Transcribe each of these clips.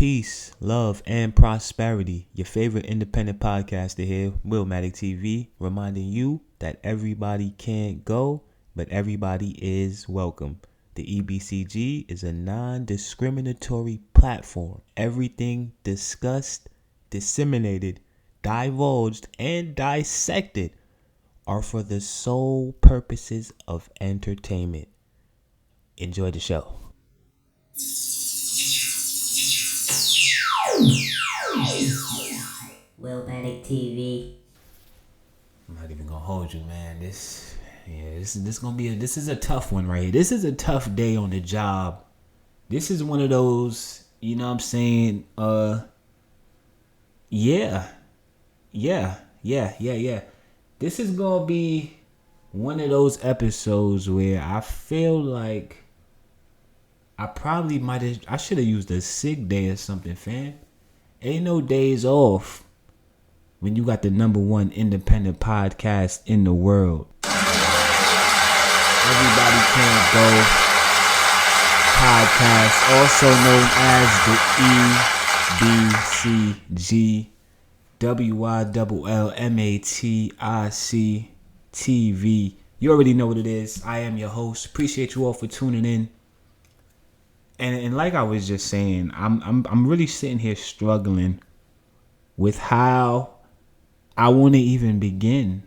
Peace, love, and prosperity. Your favorite independent podcaster here, Willmatic TV, reminding you that everybody can't go, but everybody is welcome. The E.B.C.G is a non-discriminatory platform. Everything discussed, disseminated, divulged, and dissected are for the sole purposes of entertainment. Enjoy the show. Willmatic TV. I'm not even gonna hold you, man. This is a tough one right here. This is a tough day on the job. This is one of those, you know what I'm saying? Yeah. This is gonna be one of those episodes where I feel like I should have used a sick day or something, fam. Ain't no days off when you got the number one independent podcast in the world. Everybody Can't Go podcast, also known as the E.B.C.G. WILLMATIC TV. You already know what it is. I am your host. Appreciate you all for tuning in. And like I was just saying, I'm really sitting here struggling with how I want to even begin.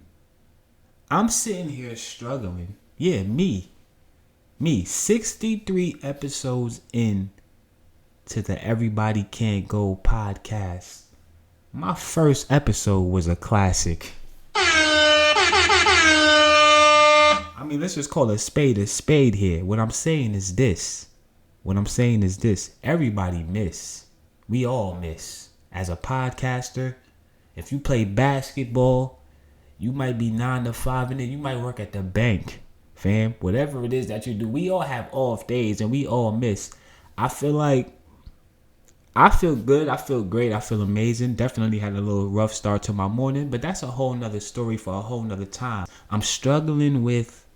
I'm sitting here struggling. Yeah, me. 63 episodes in to the Everybody Can't Go podcast. My first episode was a classic. I mean, let's just call a spade here. What I'm saying is this. Everybody miss. We all miss. As a podcaster, if you play basketball, you might be 9 to 5 and then you might work at the bank, fam. Whatever it is that you do, we all have off days and we all miss. I feel good. I feel great. I feel amazing. Definitely had a little rough start to my morning, but that's a whole nother story for a whole nother time. I'm struggling with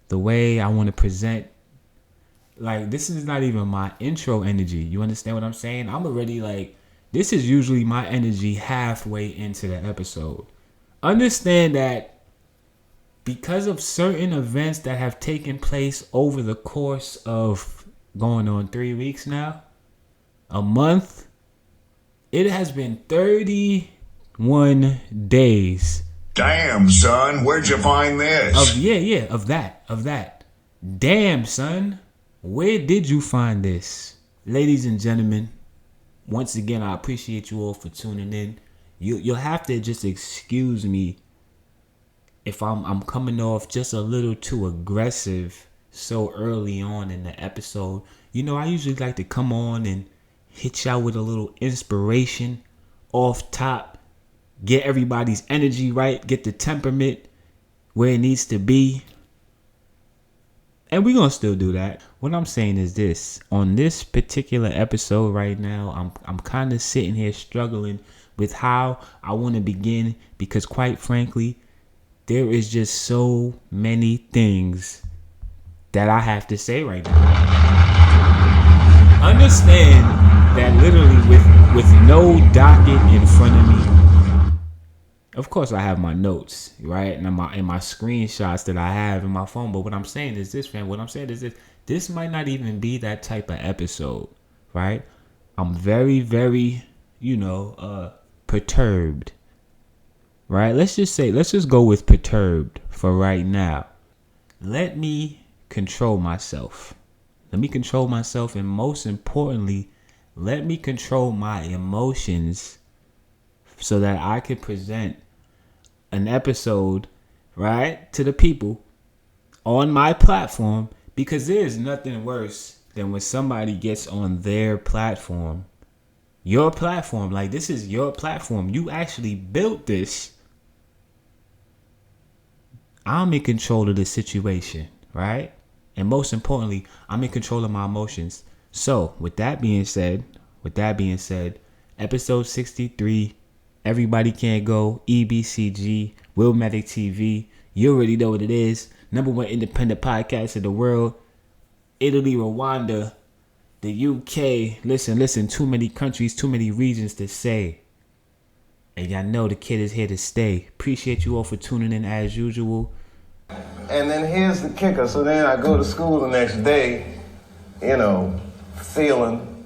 the way I want to present. Like, this is not even my intro energy. You understand what I'm saying? I'm already like, this is usually my energy halfway into the episode. Understand that because of certain events that have taken place over the course of going on 3 weeks now, a month, it has been 31 days. Damn, son, where'd you find this? Of that. Damn, son, where did you find this? Ladies and gentlemen, once again, I appreciate you all for tuning in. You'll have to just excuse me if I'm coming off just a little too aggressive so early on in the episode. You know, I usually like to come on and hit y'all with a little inspiration off top, get everybody's energy right, get the temperament where it needs to be. And we're going to still do that. What I'm saying is this. On this particular episode right now, I'm kind of sitting here struggling with how I want to begin, because quite frankly, there is just so many things that I have to say right now. Understand that literally with no docket in front of me, of course I have my notes, right? And my screenshots that I have in my phone. But what I'm saying is this, fam. This might not even be that type of episode, right? I'm very, very, perturbed, right? Let's just go with perturbed for right now. Let me control myself. And most importantly, let me control my emotions so that I can present an episode, right, to the people on my platform, because there's nothing worse than when somebody gets on their platform. Your platform, like, this is your platform. You actually built this. I'm in control of the situation, right? And most importantly, I'm in control of my emotions. So, with that being said, episode 63, Everybody Can't Go, E.B.C.G, Willmatic TV. You already know what it is. Number one independent podcast in the world. Italy, Rwanda, the UK. Listen, too many countries, too many regions to say. And y'all know the kid is here to stay. Appreciate you all for tuning in as usual. And then here's the kicker. So then I go to school the next day, you know, feeling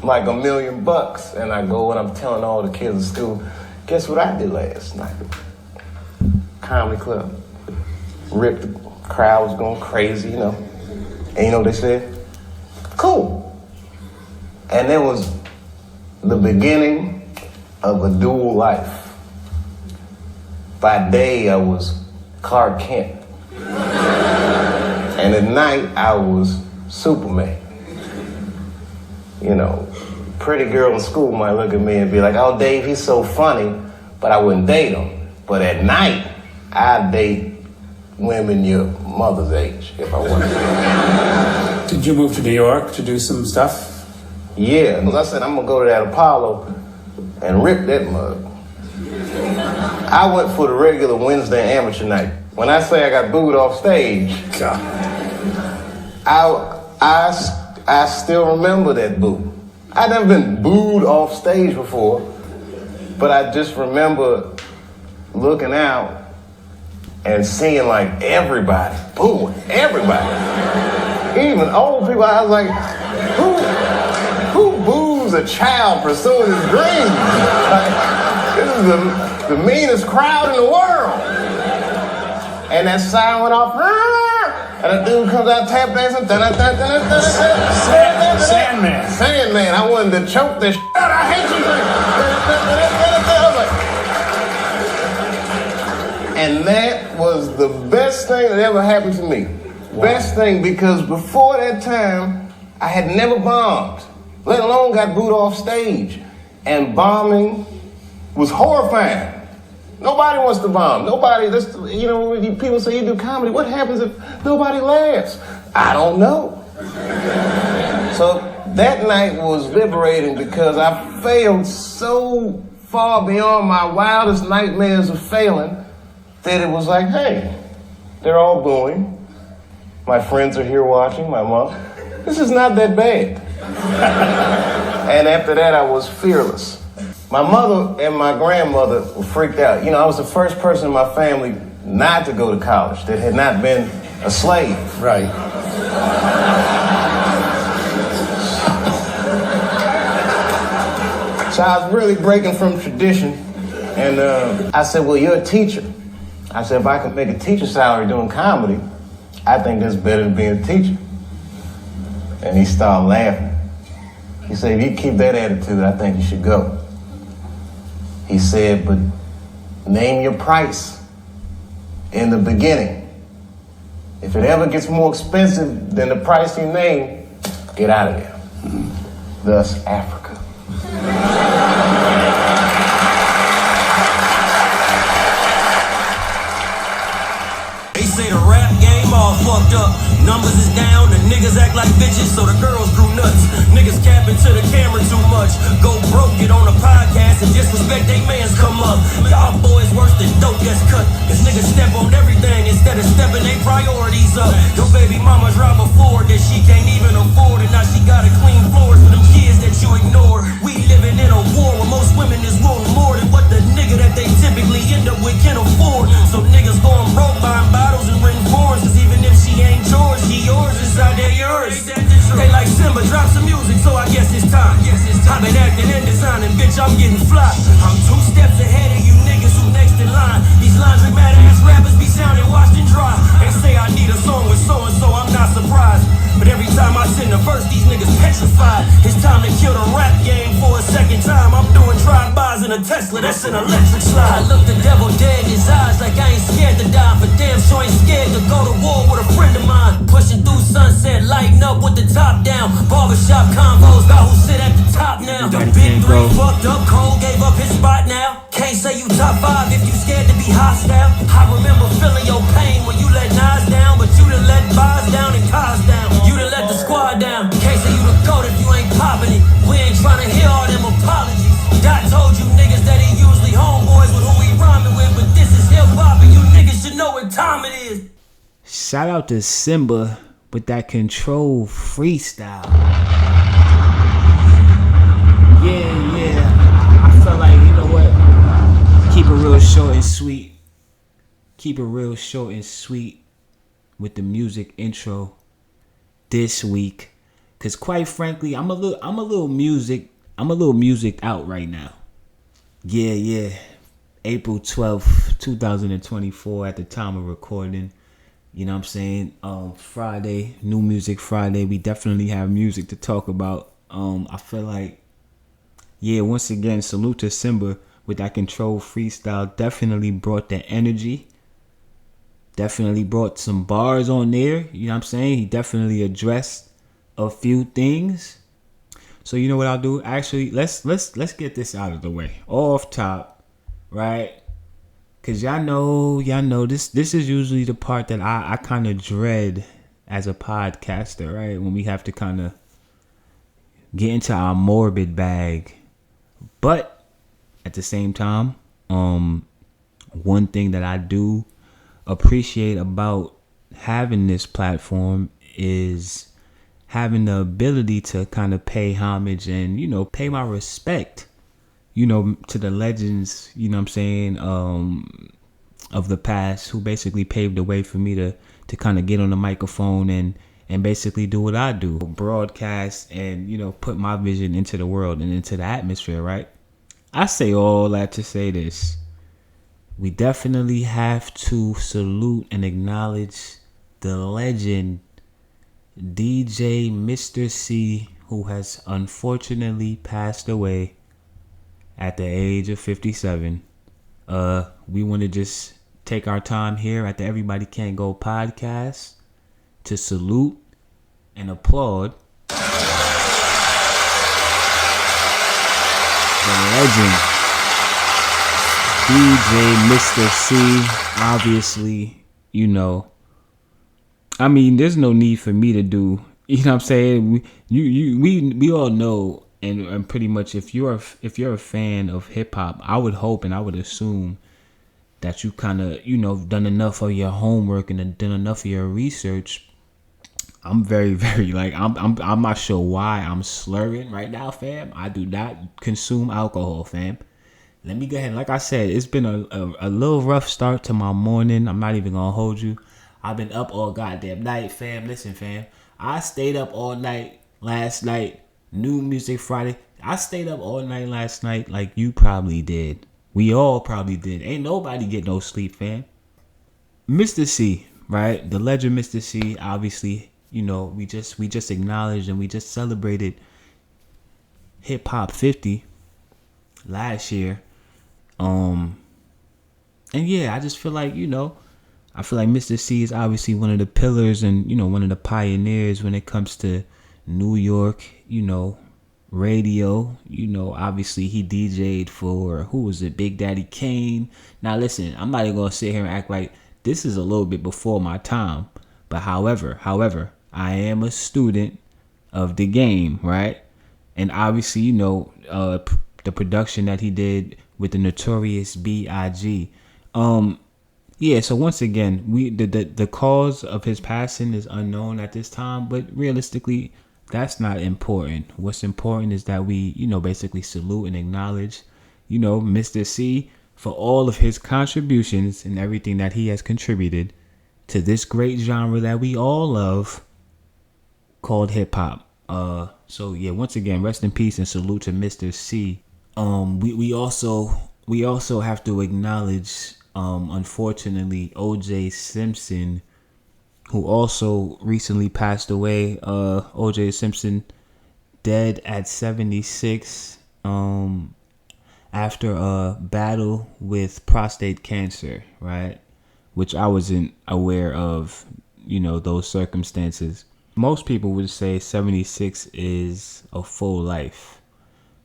like $1 million. And I go and I'm telling all the kids in school, guess what I did last night? Comedy club. Ripped, the crowd was going crazy, you know. And you know what they said? Cool. And it was the beginning of a dual life. By day, I was Clark Kent. And at night, I was Superman. You know, pretty girl in school might look at me and be like, oh, Dave, he's so funny, but I wouldn't date him. But at night, I'd date women your mother's age, if I wanted to. Did you move to New York to do some stuff? Yeah, I said, I'm gonna go to that Apollo and rip that mug. I went for the regular Wednesday amateur night. When I say I got booed off stage, God. I still remember that boo. I'd never been booed off stage before, but I just remember looking out and seeing like everybody booing, everybody. Even old people, I was like, who boos a child pursuing his dreams? Like, this is the meanest crowd in the world. And that sign went off, and a dude comes out tap dancing, Sandman. I wanted to choke this shit out. I hate you. And that was the best thing that ever happened to me. Wow. Best thing, because before that time, I had never bombed, let alone got booed off stage. And bombing was horrifying. Nobody wants to bomb. Nobody, you know, when people say you do comedy, what happens if nobody laughs? I don't know. So that night was liberating because I failed so far beyond my wildest nightmares of failing that it was like, hey, they're all booing. My friends are here watching, my mom. This is not that bad. And after that, I was fearless. My mother and my grandmother were freaked out. You know, I was the first person in my family not to go to college that had not been a slave. Right. So I was really breaking from tradition. And I said, well, you're a teacher. I said, if I could make a teacher salary doing comedy, I think that's better than being a teacher. And he started laughing. He said, if you keep that attitude, I think you should go. He said, but name your price in the beginning. If it ever gets more expensive than the price you name, get out of there. Thus, Africa. They say the rap game all fucked up. Numbers is down, the niggas act like bitches, so the girls grew nuts. Niggas capping to the camera too much. Go broke, get on a podcast and disrespect they mans come up. Y'all boys worse than dope gets cut. Cause niggas step on everything instead of stepping they priorities up. Your baby mama drive a Ford that she can't even afford, and now she gotta clean floors for them kids that you ignore. We living in a war where most women is wanting more than what the nigga that they typically end up with can afford. So niggas going broke buying bottles and renting foreigns, cause even if she ain't yours, she yours, inside there yours. They like Simba, drop some music, so I guess it's time. I've been acting and designing, bitch, I'm getting fly. I'm 2 steps ahead of you niggas who next in line. These laundromat ass rappers be sounding washed and dry. They say I need a song with so-and-so, I'm not surprised. But every time I send a verse, these niggas petrified. It's time to kill the rap game for a second time. I'm doing drive-bys in a Tesla, that's an electric slide. I look the devil dead in his eyes like I ain't scared to die, but damn sure ain't scared to go to war with a friend of mine. Pushing through sunset, lighting up with the top down. Barbershop convos, got who sit at the top now. The big 3 fucked up, Cole gave up his spot now. Can't say you top 5 if you scared to be hostile. I remember feeling your pain when you let Nas down, but you done let Boz down and Cos down. You done let the squad down. Can't say you the GOAT if you ain't popping it. We ain't trying to hear all them apologies. Dot told you niggas that he usually homeboys with who he rhyming with, but this is hip hop and you niggas should know what time it is. Shout out to Simba with that control freestyle. Yeah. I felt like, you know what? Keep it real short and sweet. Keep it real short and sweet with the music intro this week. Cause quite frankly, I'm a little music out right now. Yeah. April 12th, 2024 at the time of recording. You know what I'm saying? Friday, New Music Friday. We definitely have music to talk about. I feel like, once again, salute to Simba with that control freestyle. Definitely brought the energy. Definitely brought some bars on there. You know what I'm saying? He definitely addressed a few things. So you know what I'll do? Actually, let's get this out of the way. Off top, right? Cause y'all know this is usually the part that I kind of dread as a podcaster, right? When we have to kind of get into our morbid bag. But at the same time, one thing that I do appreciate about having this platform is having the ability to kind of pay homage and, you know, pay my respect, you know, to the legends, you know what I'm saying, of the past who basically paved the way for me to kind of get on the microphone and basically do what I do, broadcast and, you know, put my vision into the world and into the atmosphere, right? I say all that to say this. We definitely have to salute and acknowledge the legend DJ Mr. C, who has unfortunately passed away at the age of 57. We want to just take our time here at the Everybody Can't Go podcast to salute and applaud the legend DJ Mr. C. Obviously, you know, I mean, there's no need for me to do, you know what I'm saying? We all know, and pretty much if you're a fan of hip hop, I would hope and I would assume that you kind of, you know, done enough of your homework and done enough of your research. I'm very, very like I'm not sure why I'm slurring right now, fam. I do not consume alcohol, fam. Let me go ahead. Like I said, it's been a little rough start to my morning. I'm not even gonna hold you. I've been up all goddamn night, fam. Listen, fam. I stayed up all night last night. New Music Friday. I stayed up all night last night like you probably did. We all probably did. Ain't nobody get no sleep, fam. Mr. C, right? The legend Mr. C, obviously, you know, we just acknowledged and we just celebrated Hip Hop 50 last year. And yeah, I just feel like, you know, I feel like Mr. C is obviously one of the pillars and, you know, one of the pioneers when it comes to New York, you know, radio. You know, obviously he DJ'd for, who was it, Big Daddy Kane. Now listen, I'm not even gonna sit here and act like this is a little bit before my time. But however, I am a student of the game, right? And obviously, you know, the production that he did with the notorious E.B.C.G. Yeah, so once again, the cause of his passing is unknown at this time, but realistically, that's not important. What's important is that we, you know, basically salute and acknowledge, you know, Mr. C for all of his contributions and everything that he has contributed to this great genre that we all love called hip hop. So yeah, once again, rest in peace and salute to Mr. C. We also have to acknowledge, unfortunately, O.J. Simpson, who also recently passed away. O.J. Simpson dead at 76 after a battle with prostate cancer, right? Which I wasn't aware of, you know, those circumstances. Most people would say 76 is a full life,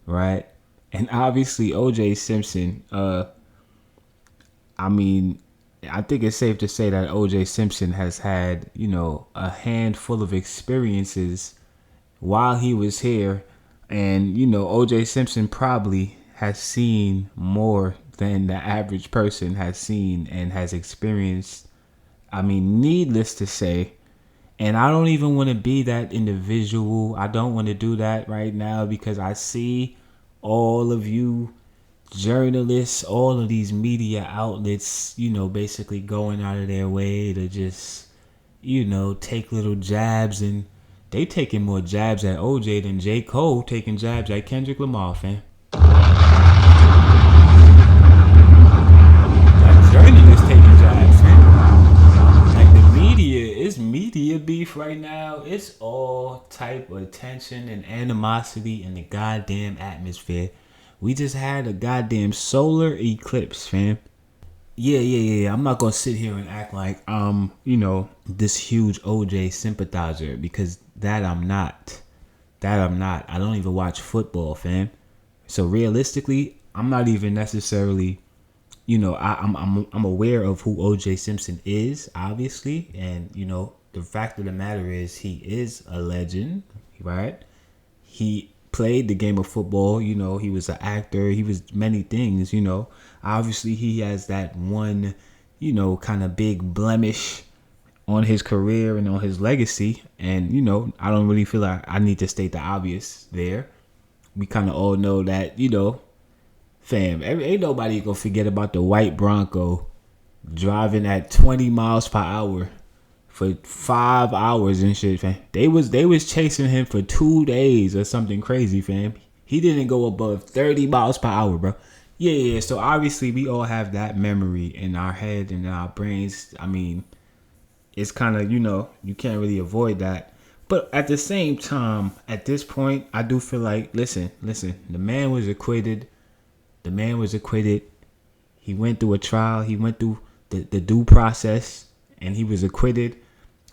right? And obviously O.J. Simpson, I mean, I think it's safe to say that O.J. Simpson has had, you know, a handful of experiences while he was here. And, you know, O.J. Simpson probably has seen more than the average person has seen and has experienced. I mean, needless to say, And I don't even want to be that individual. I don't want to do that right now because I see all of you journalists, all of these media outlets, basically going out of their way to just, take little jabs. And they taking more jabs at OJ than J. Cole taking jabs at Kendrick Lamar, fam. Like journalists taking jabs, fam. Like the media, it's media beef right now. It's all type of tension and animosity in the goddamn atmosphere. We just had a goddamn solar eclipse, fam. Yeah. I'm not gonna sit here and act like I'm, this huge OJ sympathizer, because that I'm not. I don't even watch football, fam. So realistically, I'm not even necessarily, I'm aware of who OJ Simpson is, obviously, and the fact of the matter is he is a legend, right? He played the game of football, he was an actor, he was many things, obviously he has that one, kind of big blemish on his career and on his legacy, and I don't really feel like I need to state the obvious there. We kind of all know that, fam, ain't nobody gonna forget about the white Bronco driving at 20 miles per hour for 5 hours and shit, fam. They was chasing him for 2 days or something crazy, fam. He didn't go above 30 miles per hour, bro. Yeah. So obviously we all have that memory in our head and in our brains. I mean, it's kind of, you can't really avoid that. But at the same time, at this point, I do feel like, listen, the man was acquitted. He went through a trial. He went through the due process, and he was acquitted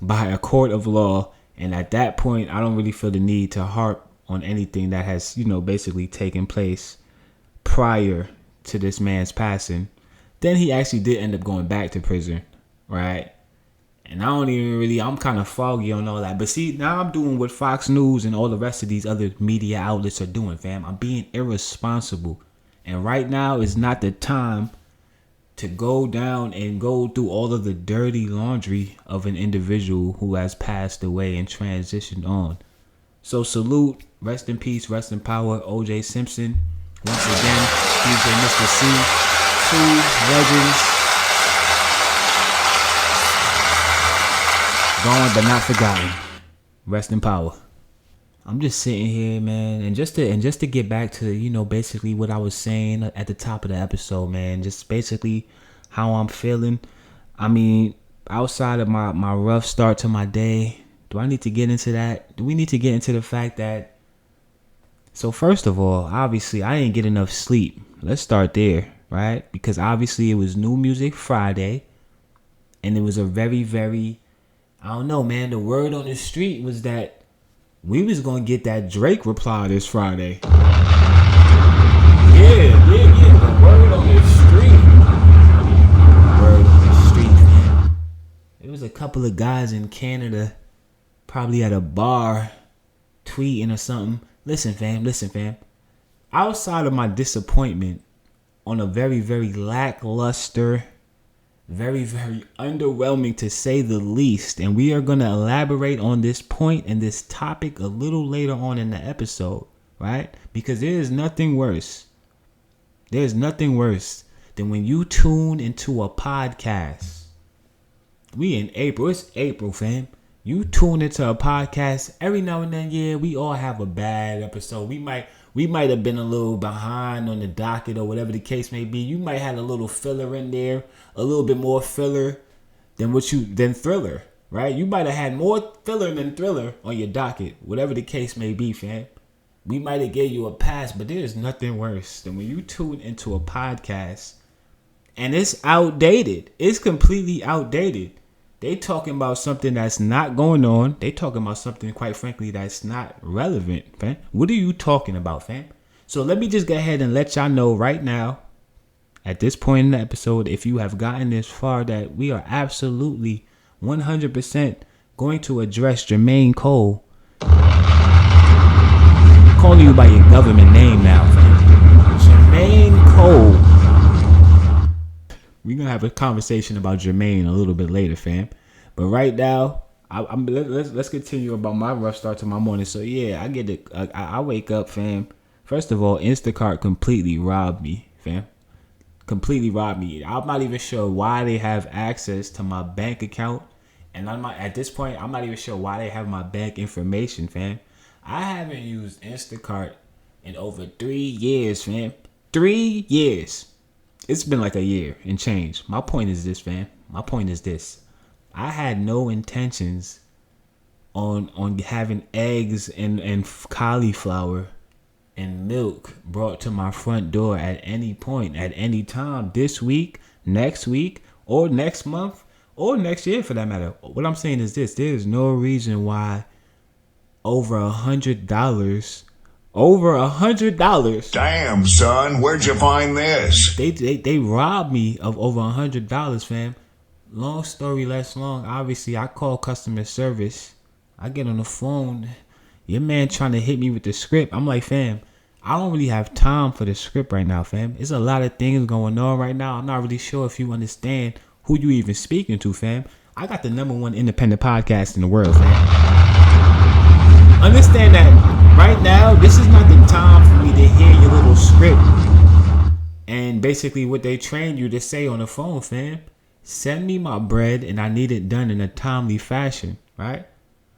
by a court of law. And at that point, I don't really feel the need to harp on anything that has, basically taken place prior to this man's passing. Then he actually did end up going back to prison, right? And I'm kind of foggy on all that. But see, now I'm doing what Fox News and all the rest of these other media outlets are doing, fam. I'm being irresponsible. And right now is not the time to go down and go through all of the dirty laundry of an individual who has passed away and transitioned on. So salute, rest in peace, rest in power, OJ Simpson. Once again, DJ Mr. C. Two legends. Gone but not forgotten. Rest in power. I'm just sitting here, man, and just to get back to, basically what I was saying at the top of the episode, man, just basically how I'm feeling. I mean, outside of my rough start to my day, do I need to get into that? Do we need to get into the fact that, so first of all, obviously I didn't get enough sleep. Let's start there, right? Because obviously it was New Music Friday, and it was a very, very, I don't know, man, the word on the street was that we was gonna get that Drake reply this Friday. Yeah. The word on the street. Man. There was a couple of guys in Canada, probably at a bar, tweeting or something. Listen, fam. Outside of my disappointment on a very, very lackluster, very, very underwhelming to say the least. And we are going to elaborate on this point and this topic a little later on in the episode, right? Because there is nothing worse. There's nothing worse than when you tune into a podcast. We in April. It's April, fam. You tune into a podcast every now and then. Yeah, we all have a bad episode. We might have been a little behind on the docket or whatever the case may be. You might have a little filler in there, a little bit more filler than Thriller, right? You might have had more filler than Thriller on your docket, whatever the case may be, fam. We might have gave you a pass, but there's nothing worse than when you tune into a podcast and it's outdated. It's completely outdated. They talking about something that's not going on. They talking about something, quite frankly, that's not relevant, fam. What are you talking about, fam? So let me just go ahead and let y'all know right now, at this point in the episode, if you have gotten this far, that we are absolutely 100% going to address Jermaine Cole. I'm calling you by your government name now, fam. Jermaine Cole. We're going to have a conversation about Jermaine a little bit later, fam. But right now, let's continue about my rough start to my morning. So yeah, I get it. I wake up, fam. First of all, Instacart completely robbed me, fam. Completely robbed me. I'm not even sure why they have access to my bank account, and at this point, I'm not even sure why they have my bank information, fam. I haven't used Instacart in over 3 years, fam. 3 years. It's been like a year and change. My point is this, fam. My point is this. I had no intentions on having eggs and cauliflower and milk brought to my front door at any point, at any time, this week, or next month, or next year for that matter. What I'm saying is this: there's no reason why over $100. Damn, son, where'd you find this? They robbed me of over $100, fam. Long story less long. Obviously, I call customer service. I get on the phone. Your man trying to hit me with the script. I'm like, fam, I don't really have time for the script right now, fam. There's a lot of things going on right now. I'm not really sure if you understand who you even speaking to, fam. I got the #1 independent podcast in the world, fam. Understand that right now, this is not the time for me to hear your little script and basically what they trained you to say on the phone, fam. Send me my bread and I need it done in a timely fashion, right?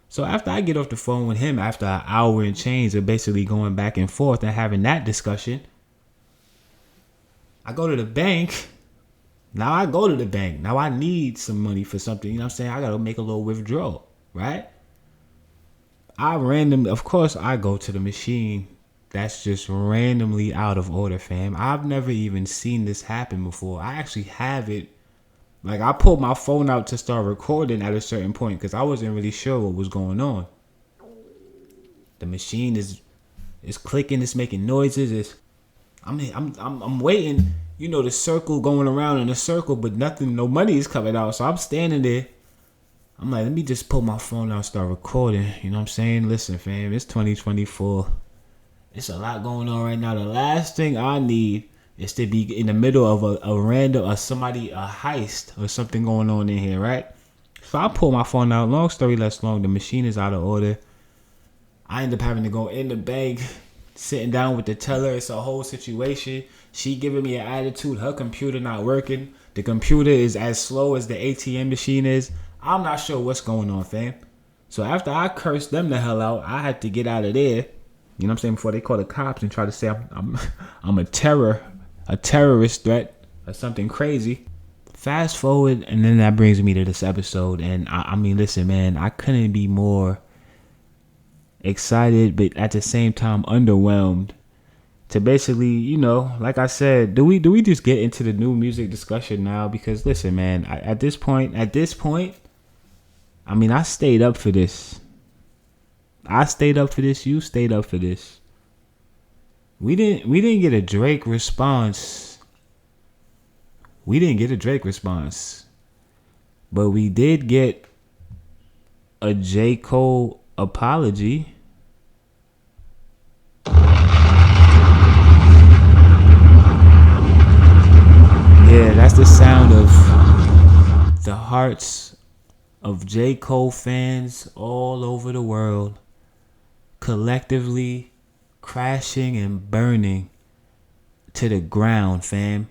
So after I get off the phone with him, after an hour and change of basically going back and forth and having that discussion, I go to the bank. Now I need some money for something, you know what I'm saying? I got to make a little withdrawal, right? Of course, I go to the machine that's just randomly out of order, fam. I've never even seen this happen before. I actually have it. Like, I pulled my phone out to start recording at a certain point because I wasn't really sure what was going on. The machine is clicking, it's making noises. I'm waiting, you know, the circle going around in a circle, but no money is coming out. So I'm standing there. I'm like, let me just pull my phone out and start recording. You know what I'm saying? Listen, fam, it's 2024. It's a lot going on right now. The last thing I need is to be in the middle of a random, a heist or something going on in here, right? So I pull my phone out. Long story less long, the machine is out of order. I end up having to go in the bank, sitting down with the teller. It's a whole situation. She giving me an attitude. Her computer not working. The computer is as slow as the ATM machine is. I'm not sure what's going on, fam. So after I cursed them the hell out, I had to get out of there. You know what I'm saying? Before they call the cops and try to say I'm a terrorist threat or something crazy. Fast forward, and then that brings me to this episode. And I mean, listen, man, I couldn't be more excited, but at the same time underwhelmed to basically, you know, like I said, do we just get into the new music discussion now? Because listen, man, at this point, I mean, I stayed up for this. You stayed up for this. We didn't get a Drake response. But we did get a J. Cole apology. Yeah, that's the sound of the hearts of J. Cole fans all over the world collectively crashing and burning to the ground, fam.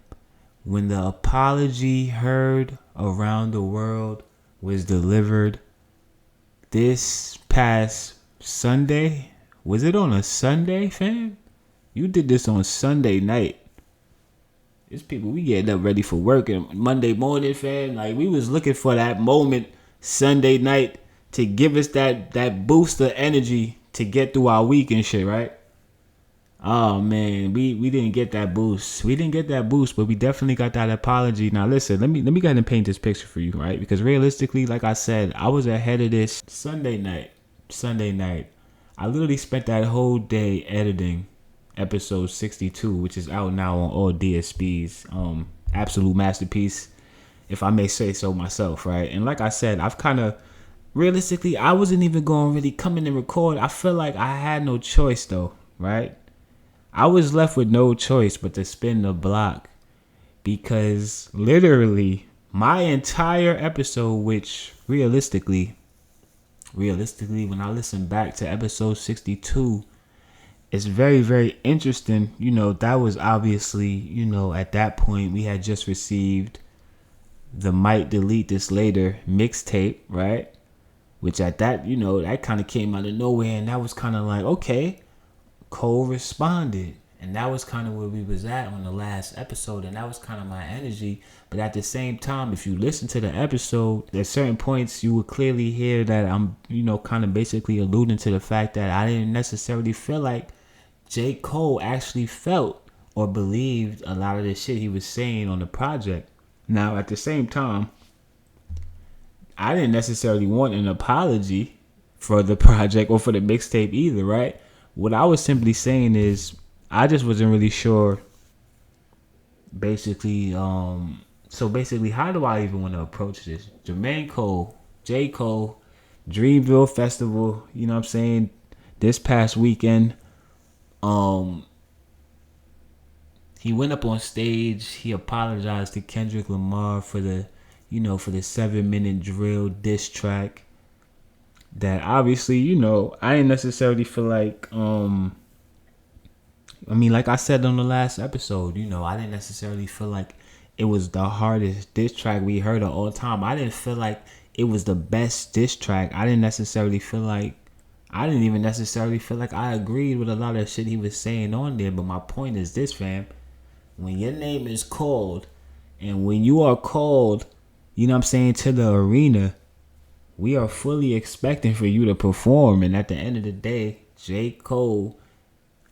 When the apology heard around the world was delivered this past Sunday. Was it on a Sunday, fam? You did this on Sunday night. It's people, we getting up ready for work and Monday morning, fam. Like, we was looking for that moment Sunday night to give us that boost of energy to get through our week and shit, right? Oh man, we didn't get that boost. But we definitely got that apology. Now listen, let me go ahead and paint this picture for you, right? Because realistically, like I said, I was ahead of this Sunday night. I literally spent that whole day editing episode 62, which is out now on all DSPs. Absolute masterpiece, if I may say so myself, right? And like I said, I've kind of realistically, I wasn't even going to really come in and record. I feel like I had no choice though, right? I was left with no choice but to spin the block because literally my entire episode, which realistically realistically, when I listen back to episode 62, it's very, very interesting. You know, that was obviously, you know, at that point we had just received the Might Delete This Later mixtape, right? Which at that, you know, that kind of came out of nowhere, and that was kind of like, okay, Cole responded. And that was kind of where we was at on the last episode, and that was kind of my energy. But at the same time, if you listen to the episode, at certain points you would clearly hear that I'm, you know, kind of basically alluding to the fact that I didn't necessarily feel like J. Cole actually felt or believed a lot of the shit he was saying on the project. Now, at the same time, I didn't necessarily want an apology for the project or for the mixtape either, right? What I was simply saying is I just wasn't really sure basically, so basically, how do I even want to approach this? Jermaine Cole, J. Cole, Dreamville Festival, you know what I'm saying? This past weekend, he went up on stage, he apologized to Kendrick Lamar for the, you know, for the 7-minute drill diss track that obviously, you know, I didn't necessarily feel like, I mean, like I said on the last episode, you know, I didn't necessarily feel like it was the hardest diss track we heard of all time. I didn't feel like it was the best diss track. I didn't even necessarily feel like I agreed with a lot of shit he was saying on there. But my point is this, fam. When your name is called, and when you are called, you know what I'm saying, to the arena, we are fully expecting for you to perform. And at the end of the day, J. Cole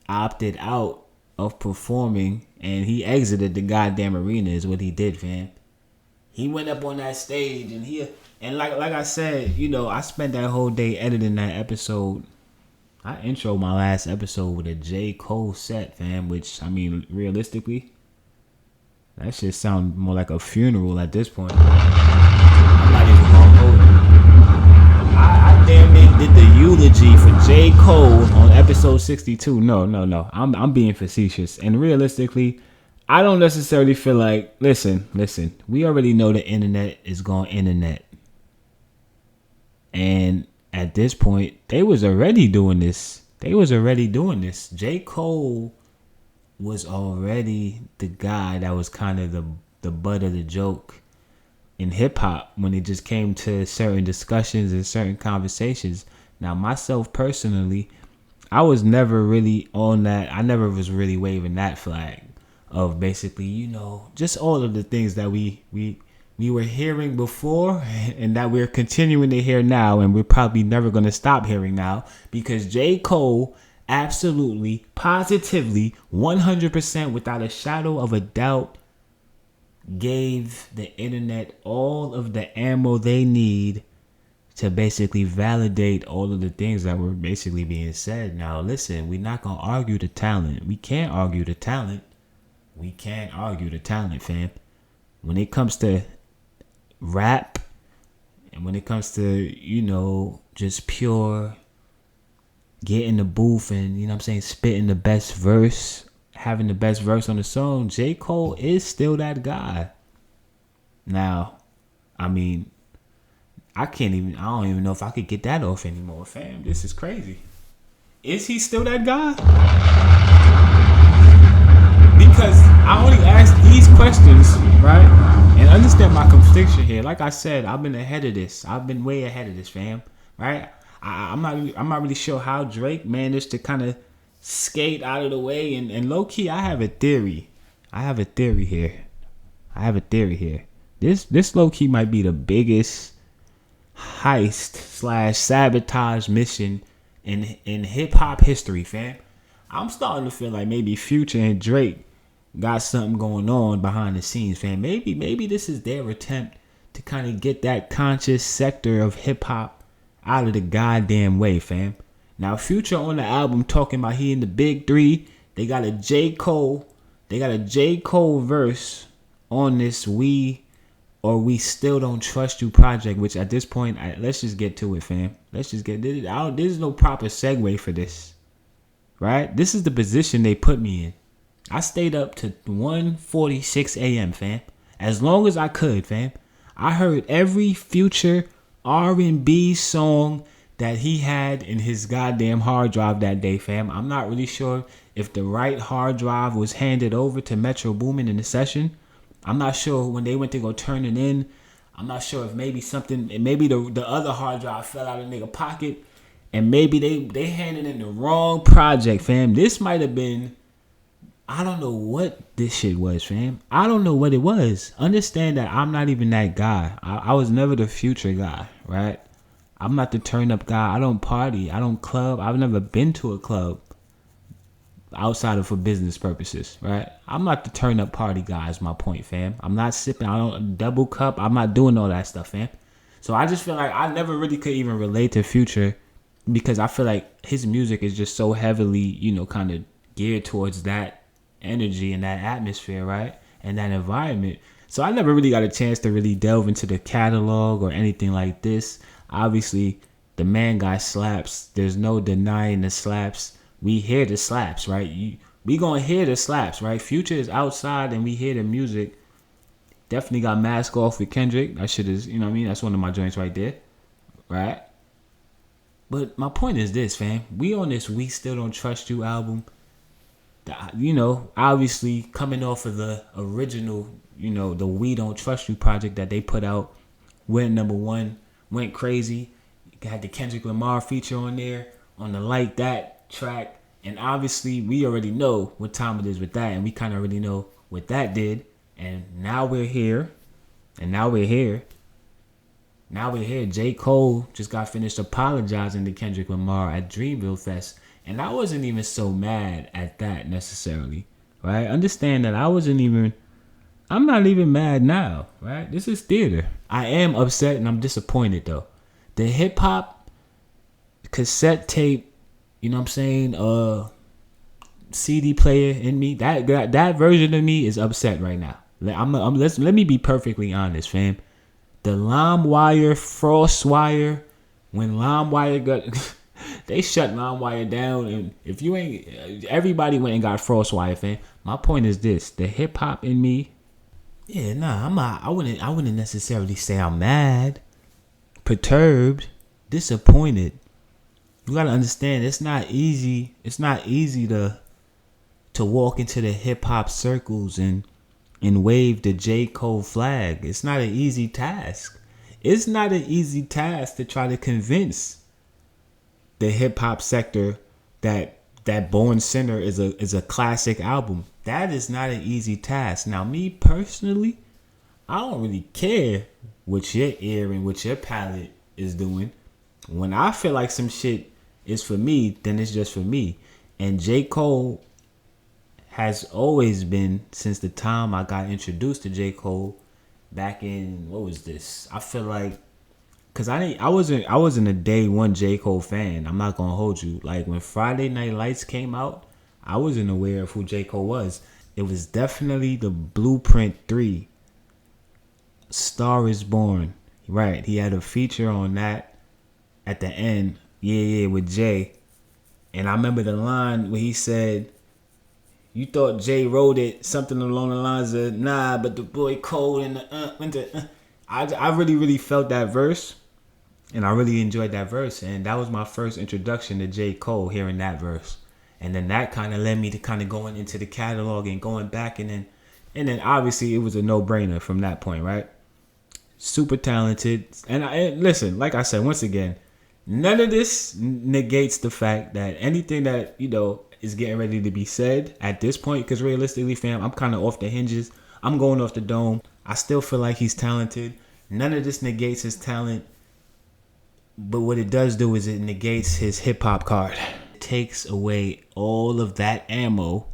opted out of performing, and he exited the goddamn arena is what he did, fam. He went up on that stage, and like I said, you know, I spent that whole day editing that episode. I introed my last episode with a J. Cole set, fam, which, I mean, realistically, that shit sound more like a funeral at this point. I'm not even gonna hold it. I damn near did the eulogy for J. Cole on episode 62. No. I'm being facetious. And realistically, I don't necessarily feel like, listen. We already know the internet is going internet. And at this point, they was already doing this. J. Cole was already the guy that was kind of the butt of the joke in hip hop when it just came to certain discussions and certain conversations. Now, myself personally, I was never really on that. I never was really waving that flag of basically, you know, just all of the things that we were hearing before and that we're continuing to hear now, and we're probably never going to stop hearing now, because J. Cole absolutely, positively, 100% without a shadow of a doubt gave the internet all of the ammo they need to basically validate all of the things that were basically being said. Now, listen, we're not going to argue the talent. We can't argue the talent. Fam. When it comes to rap, and when it comes to, you know, just pure get in the booth and, you know what I'm saying, spitting the best verse, having the best verse on the song, J. Cole is still that guy. Now, I mean, I don't even know if I could get that off anymore, fam. This is crazy. Is he still that guy? Because I only ask these questions, right? And understand my conviction here. Like I said, I've been ahead of this. I've been way ahead of this, fam. Right? I'm not really sure how Drake managed to kind of skate out of the way. And low key, I have a theory. Here. This low key might be the biggest heist / sabotage mission in hip hop history, fam. I'm starting to feel like maybe Future and Drake got something going on behind the scenes, fam. Maybe this is their attempt to kind of get that conscious sector of hip hop out of the goddamn way, fam. Now, Future on the album talking about he in the big three. They got a J. Cole verse on this We Still Don't Trust You project, which at this point, let's just get to it, fam. There's no proper segue for this, right? This is the position they put me in. I stayed up to 1:46 a.m., fam. As long as I could, fam. I heard every Future R&B song that he had in his goddamn hard drive that day, fam. I'm not really sure if the right hard drive was handed over to Metro Boomin in the session. I'm not sure when they went to go turn it in. I'm not sure if maybe the other hard drive fell out of the nigga pocket, and maybe they handed in the wrong project, fam. This might have been, I don't know what this shit was, fam. I don't know what it was. Understand that I'm not even that guy. I was never the Future guy, right? I'm not the turn up guy. I don't party. I don't club. I've never been to a club outside of for business purposes, right? I'm not the turn up party guy is my point, fam. I'm not sipping. I don't double cup. I'm not doing all that stuff, fam. So I just feel like I never really could even relate to Future because I feel like his music is just so heavily, kind of geared towards that energy and that atmosphere, right? And that environment. So I never really got a chance to really delve into the catalog or anything like this. Obviously, the man got slaps. There's no denying the slaps. We hear the slaps, right? We gonna hear the slaps, right? Future is outside and we hear the music. Definitely got Mask Off with Kendrick. That shit is, that's one of my joints right there, right? But my point is this, fam. We on this We Still Don't Trust You album. Obviously coming off of the original, the We Don't Trust You project that they put out, went number one, went crazy. Had the Kendrick Lamar feature on there, on the Like That track. And obviously we already know what time it is with that. And we kind of already know what that did. And now we're here. J. Cole just got finished apologizing to Kendrick Lamar at Dreamville Fest. And I wasn't even so mad at that necessarily, right? Understand that I'm not even mad now, right? This is theater. I am upset and I'm disappointed though. The hip hop cassette tape, CD player in me, that version of me is upset right now. Let me be perfectly honest, fam. The LimeWire, FrostWire, when LimeWire got they shut LimeWire down, and if you ain't, everybody went and got FrostWire, fam. My point is this: the hip hop in me, I wouldn't necessarily say I'm mad, perturbed, disappointed. You gotta understand, it's not easy. It's not easy to walk into the hip hop circles and wave the J. Cole flag. It's not an easy task. It's not an easy task to try to convince the hip hop sector that Born Sinner is a classic album. That is not an easy task. Now, me personally, I don't really care what your ear and what your palate is doing. When I feel like some shit is for me, then it's just for me. And J. Cole has always been, since the time I got introduced to J. Cole back in, what was this? I feel like, cause I wasn't a day one J. Cole fan. I'm not gonna hold you. Like when Friday Night Lights came out, I wasn't aware of who J. Cole was. It was definitely the Blueprint 3. Star is Born. Right. He had a feature on that at the end. Yeah, with Jay. And I remember the line where he said, you thought Jay wrote it, something along the lines of, nah, but the boy Cole and the I really, really felt that verse. And I really enjoyed that verse. And that was my first introduction to J. Cole, hearing that verse. And then that kind of led me to kind of going into the catalog and going back. And then obviously it was a no-brainer from that point, right? Super talented. And listen, like I said, once again, none of this negates the fact that anything that, is getting ready to be said at this point. Because realistically, fam, I'm kind of off the hinges. I'm going off the dome. I still feel like he's talented. None of this negates his talent. But what it does do is it negates his hip-hop card. It takes away all of that ammo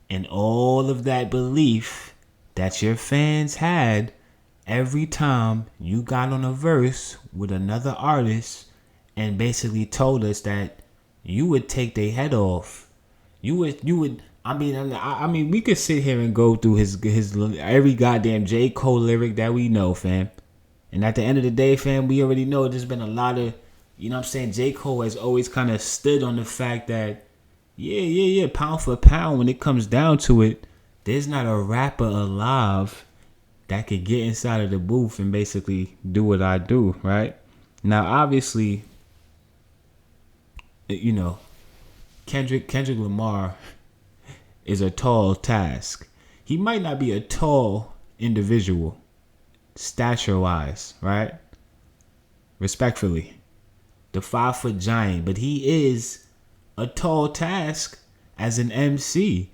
and all of that belief that your fans had every time you got on a verse with another artist and basically told us that you would take their head off. You would. I mean, we could sit here and go through his every goddamn J. Cole lyric that we know, fam. And at the end of the day, fam, we already know there's been a lot of, J. Cole has always kind of stood on the fact that, yeah, pound for pound, when it comes down to it, there's not a rapper alive that could get inside of the booth and basically do what I do, right? Now, obviously, you know, Kendrick Lamar is a tall task. He might not be a tall individual, stature-wise, right? Respectfully, the 5-foot giant, but he is a tall task as an MC,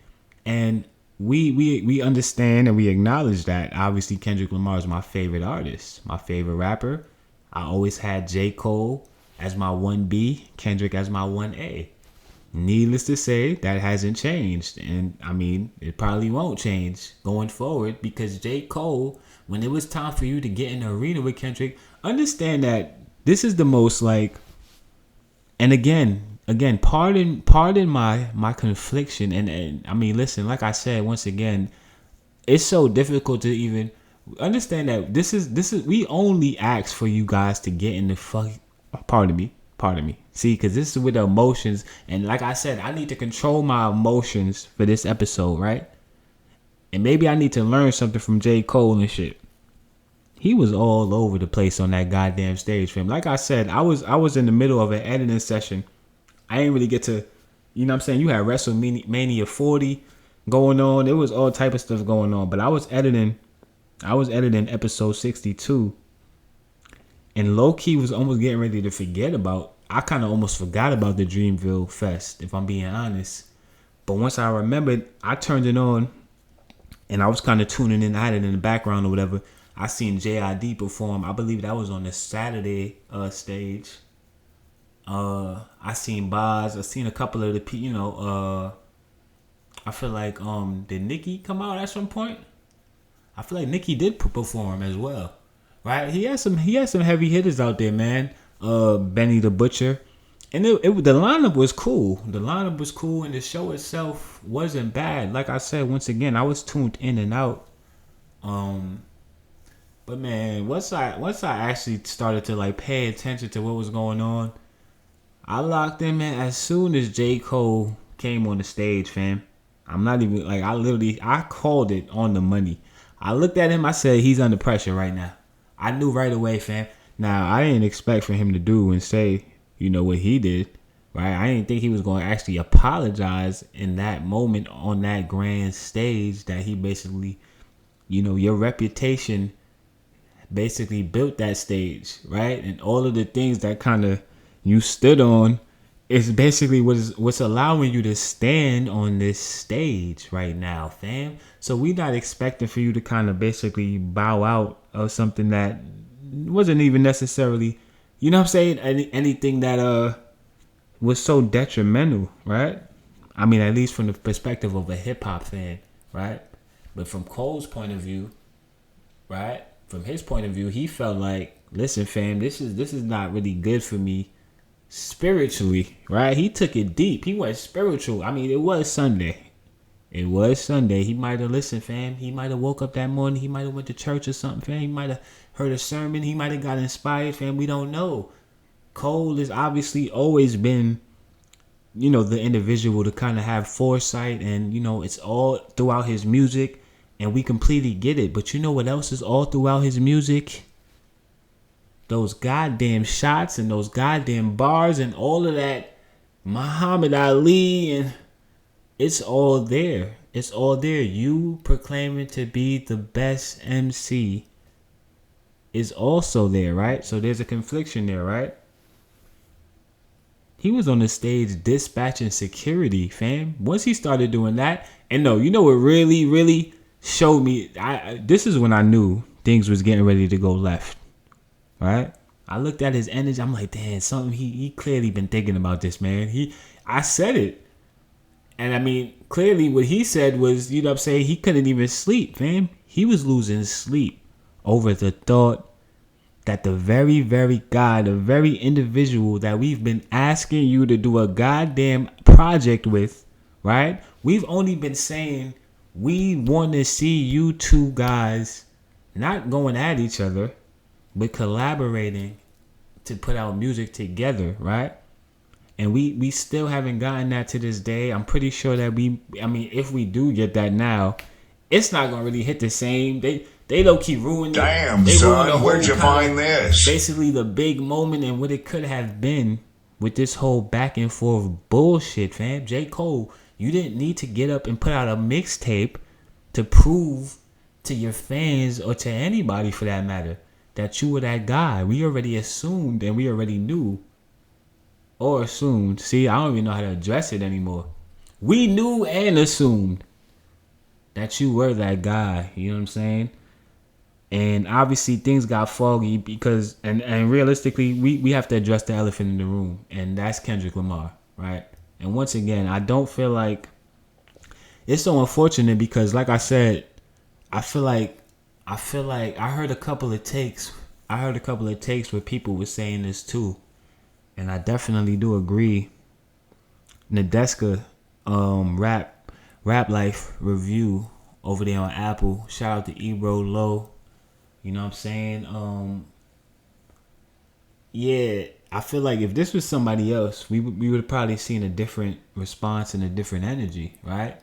and we understand and we acknowledge that. Obviously, Kendrick Lamar is my favorite artist, my favorite rapper. I always had J. Cole as my 1B, Kendrick as my 1A. Needless to say, that hasn't changed, and I mean, it probably won't change going forward, because J. Cole, when it was time for you to get in the arena with Kendrick, understand that this is the most like, and again, pardon my confliction, and I mean, listen, like I said, once again, it's so difficult to even understand that this is we only ask for you guys to get in the fuck. Pardon me. See, because this is with the emotions, and like I said, I need to control my emotions for this episode, right? And maybe I need to learn something from J. Cole and shit. He was all over the place on that goddamn stage, fam. Like I said, I was in the middle of an editing session. I didn't really get to, you know what I'm saying? You had WrestleMania 40 going on. There was all type of stuff going on. But I was editing episode 62. And low-key was almost getting ready to forget about, I kind of almost forgot about the Dreamville Fest, if I'm being honest. But once I remembered, I turned it on, and I was kind of tuning in. I had it in the background or whatever. I seen J.I.D. perform. I believe that was on the Saturday stage. I seen Boz. I seen a couple of the people, you know, I feel like, did Nicki come out at some point? I feel like Nicki did perform as well. Right? He had some heavy hitters out there, man. Benny the Butcher. And the lineup was cool. The lineup was cool, and the show itself wasn't bad. Like I said, once again, I was tuned in and out. But man, once I actually started to like pay attention to what was going on, I locked in, man, as soon as J. Cole came on the stage, fam. I'm not even like, I called it on the money. I looked at him, I said, he's under pressure right now. I knew right away, fam. Now, I didn't expect for him to do and say, you know, what he did, right? I didn't think he was going to actually apologize in that moment on that grand stage that he basically, you know, your reputation basically built that stage, right? And all of the things that kind of you stood on is basically what's allowing you to stand on this stage right now, fam. So we not expecting for you to kind of basically bow out of something that wasn't even necessarily, you know what I'm saying, anything that was so detrimental, right? I mean, at least from the perspective of a hip hop fan, right? But from Cole's point of view, right? From his point of view, he felt like, listen, fam, this is not really good for me spiritually, right? He took it deep. He went spiritual. I mean, it was Sunday. He might have listened, fam. He might have woke up that morning. He might have went to church or something, fam. He might have heard a sermon. He might have got inspired, fam. We don't know. Cole has obviously always been, you know, the individual to kind of have foresight, and, you know, it's all throughout his music, and we completely get it. But you know what else is all throughout his music? Those goddamn shots and those goddamn bars and all of that Muhammad Ali, and it's all there. It's all there. You proclaiming to be the best MC is also there, right? So there's a confliction there, right? He was on the stage dispatching security, fam. Once he started doing that, and no, you know what really, really showed me, this is when I knew things was getting ready to go left, right? I looked at his energy. I'm like, damn, something. He clearly been thinking about this, man. I said it. And I mean, clearly what he said was, you know what I'm saying, he couldn't even sleep, fam. He was losing sleep over the thought that the very, very guy, the very individual that we've been asking you to do a goddamn project with, right? We've only been saying we want to see you two guys not going at each other, but collaborating to put out music together, right? And we still haven't gotten that to this day. I'm pretty sure that if we do get that now, it's not gonna really hit the same. They low-key ruined it. Damn, son, where'd you find this? Basically the big moment and what it could have been with this whole back and forth bullshit, fam. J. Cole, you didn't need to get up and put out a mixtape to prove to your fans or to anybody for that matter that you were that guy. We already assumed and we already knew or assumed. See, I don't even know how to address it anymore. We knew and assumed that you were that guy. You know what I'm saying? And obviously things got foggy because, and realistically, we have to address the elephant in the room, and that's Kendrick Lamar, right? And once again, I don't feel like, it's so unfortunate because, like I said, I feel like I heard a couple of takes. I heard a couple of takes where people were saying this too, and I definitely do agree. Nadeska, rap life review over there on Apple. Shout out to Ebro Low. You know what I'm saying? Yeah, I feel like if this was somebody else, we would have probably seen a different response and a different energy, right?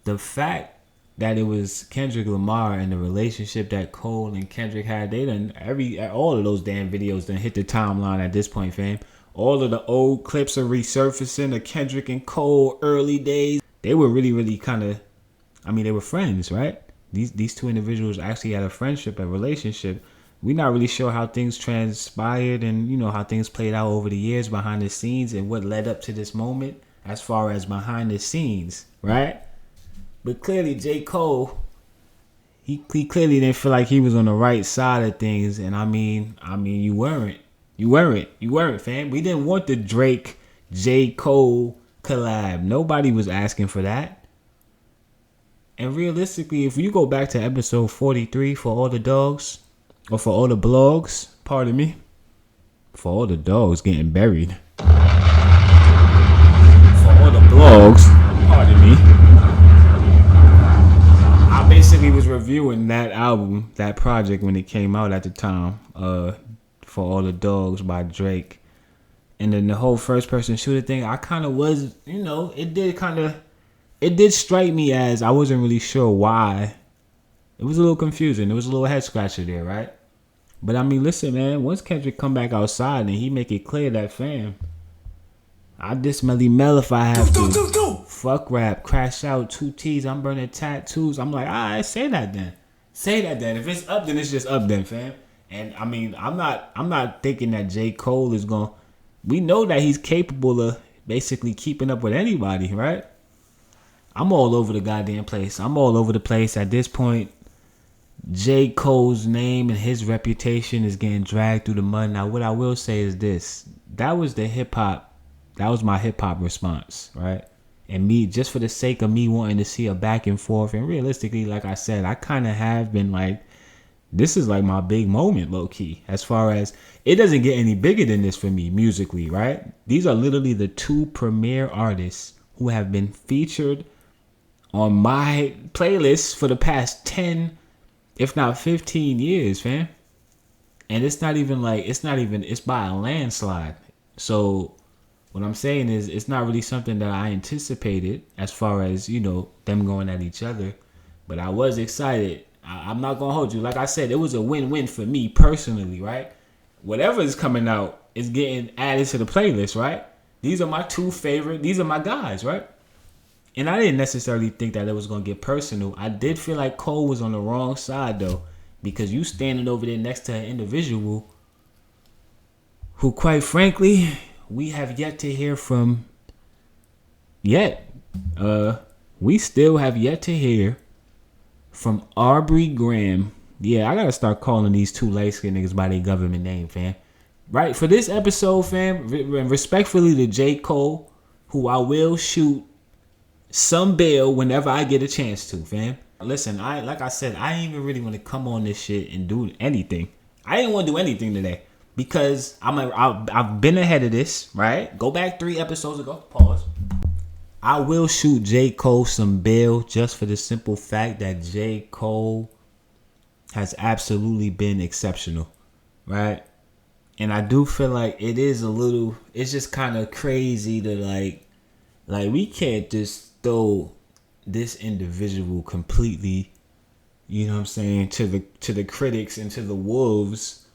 The fact that it was Kendrick Lamar and the relationship that Cole and Kendrick had, they done all of those damn videos done hit the timeline at this point, fam. All of the old clips are resurfacing of Kendrick and Cole early days. They were really, really kind of, they were friends, right? These two individuals actually had a friendship, a relationship. We're not really sure how things transpired and, you know, how things played out over the years behind the scenes and what led up to this moment as far as behind the scenes, right? But clearly J. Cole, he clearly didn't feel like he was on the right side of things. And I mean, you weren't, fam. We didn't want the Drake J. Cole collab. Nobody was asking for that. And realistically, if you go back to episode 43 for all the dogs, or for all the blogs, pardon me, for all the dogs getting buried, for all the blogs, pardon me, I basically was reviewing that album, that project when it came out at the time, for all the dogs by Drake. And then the whole first person shooter thing, I kind of was, you know, it did strike me as I wasn't really sure why. It was a little confusing. There was a little head scratcher there, right? But I mean, listen, man. Once Kendrick come back outside and he make it clear that, fam, I just Melly Mel if I have to. Fuck rap, crash out, 2 T's, I'm burning tattoos. I'm like, alright, say that then. Say that then. If it's up, then it's just up then, fam. And I mean, I'm not thinking that J. Cole is gonna. We know that he's capable of basically keeping up with anybody, right? I'm all over the goddamn place. I'm all over the place. At this point, J. Cole's name and his reputation is getting dragged through the mud. Now, what I will say is this. That was my hip hop response, right? And me, just for the sake of me wanting to see a back and forth. And realistically, like I said, I kind of have been like, this is like my big moment, low key. As far as, it doesn't get any bigger than this for me musically, right? These are literally the 2 premier artists who have been featured on my playlist for the past 10, if not 15 years, fam. And it's by a landslide. So what I'm saying is, it's not really something that I anticipated as far as, you know, them going at each other. But I was excited. I'm not going to hold you. Like I said, it was a win-win for me personally, right? Whatever is coming out is getting added to the playlist, right? These are my 2 favorite. These are my guys, right? And I didn't necessarily think that it was going to get personal. I did feel like Cole was on the wrong side, though, because you standing over there next to an individual who, quite frankly, we have yet to hear from yet. We still have yet to hear from Aubrey Graham. Yeah, I got to start calling these 2 light-skinned niggas by their government name, fam. Right? For this episode, fam, respectfully to J. Cole, who I will shoot some bail whenever I get a chance to, fam. Listen, like I said, I ain't even really want to come on this shit and do anything. I didn't want to do anything today because I've been ahead of this, right? Go back 3 episodes ago. Pause. I will shoot J. Cole some bail just for the simple fact that J. Cole has absolutely been exceptional, right? And I do feel like it's just kind of crazy to like we can't just throw this individual completely, you know what I'm saying, to the critics and to the wolves,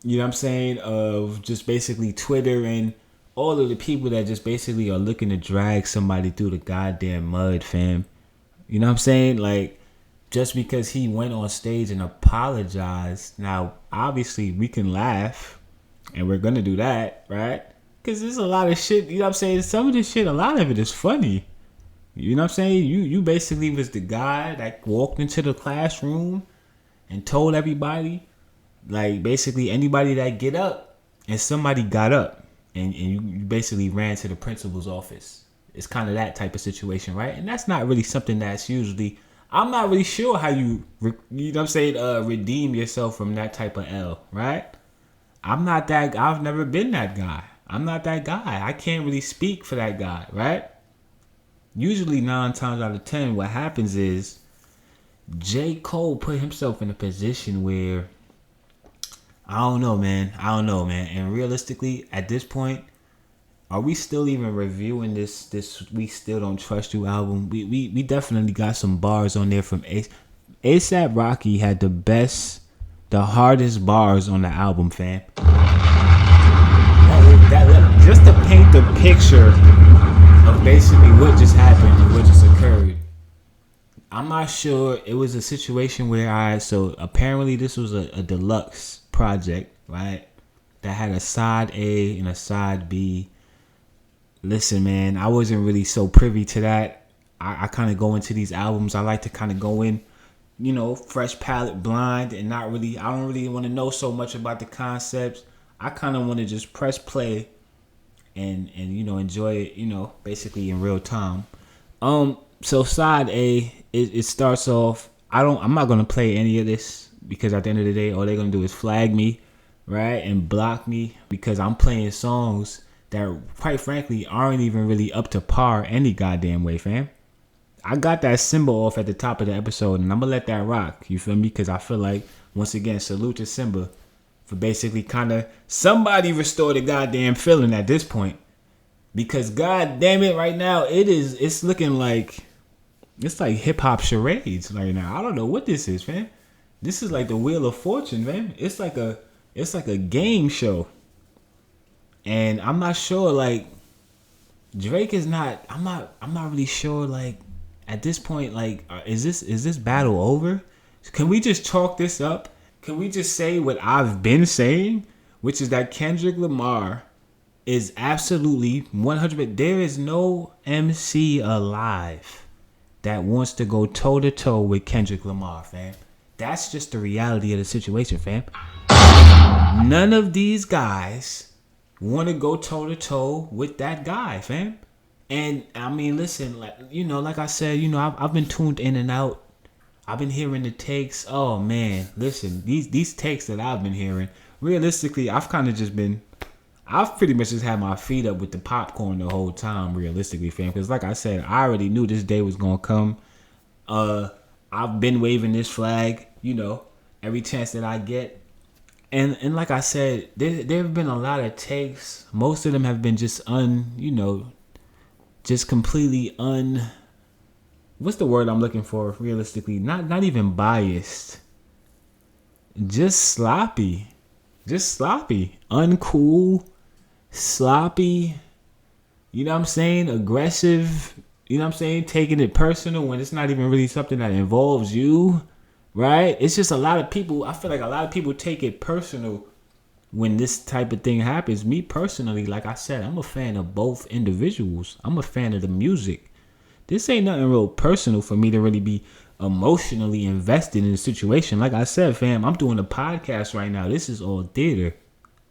you know what I'm saying, of just basically Twitter and all of the people that just basically are looking to drag somebody through the goddamn mud, fam. You know what I'm saying? Like, just because he went on stage and apologized. Now, obviously, we can laugh, and we're gonna do that, right? Because there's a lot of shit, you know what I'm saying? Some of this shit, a lot of it is funny. You know what I'm saying? You basically was the guy that walked into the classroom and told everybody, like, basically anybody that get up, and somebody got up, and you basically ran to the principal's office. It's kind of that type of situation, right? And that's not really something that's usually, I'm not really sure how you know what I'm saying, redeem yourself from that type of L, right? I'm not that, I've never been that guy. I'm not that guy. I can't really speak for that guy, right? Usually 9 times out of 10, what happens is J. Cole put himself in a position where, I don't know, man. And realistically, at this point, are we still even reviewing this We Still Don't Trust You album? We definitely got some bars on there from A$AP Rocky had the hardest bars on the album, fam. Just to paint the picture of basically what just happened and what just occurred. I'm not sure. It was a situation where so apparently this was a deluxe project, right? That had a side A and a side B. Listen, man, I wasn't really so privy to that. I kind of go into these albums. I like to kind of go in, you know, fresh palette, blind, and I don't really want to know so much about the concepts. I kind of want to just press play and you know, enjoy it, you know, basically in real time. So side A, it starts off, I'm not gonna play any of this because at the end of the day, all they're gonna do is flag me, right, and block me because I'm playing songs that, quite frankly, aren't even really up to par any goddamn way, fam. I got that symbol off at the top of the episode, and I'm gonna let that rock. You feel me? Because I feel like, once again, salute to Simba for basically kind of somebody restore the goddamn feeling at this point. Because god damn it, right now it's looking like it's like hip hop charades right now. I don't know what this is, man. This is like the Wheel of Fortune, man. It's like a game show. And I'm not sure, like, Drake is not. I'm not really sure, like, at this point, like, is this battle over? Can we just chalk this up? Can we just say what I've been saying, which is that Kendrick Lamar is absolutely 100. There is no MC alive that wants to go toe to toe with Kendrick Lamar, fam. That's just the reality of the situation, fam. None of these guys want to go toe to toe with that guy, fam. And I mean, listen, like, you know, like I said, you know, I've been tuned in and out. I've been hearing the takes. Oh man, listen, these takes that I've been hearing, realistically, I've pretty much just had my feet up with the popcorn the whole time, realistically, fam. Because like I said, I already knew this day was gonna come. I've been waving this flag, you know, every chance that I get. And like I said, there have been a lot of takes. Most of them have been just just completely what's the word I'm looking for, realistically? Not even biased. Just sloppy. Uncool. Sloppy. You know what I'm saying? Aggressive. You know what I'm saying? Taking it personal when it's not even really something that involves you. Right? It's just a lot of people. I feel like a lot of people take it personal when this type of thing happens. Me personally, like I said, I'm a fan of both individuals. I'm a fan of the music. This ain't nothing real personal for me to really be emotionally invested in the situation. Like I said, fam, I'm doing a podcast right now. This is all theater.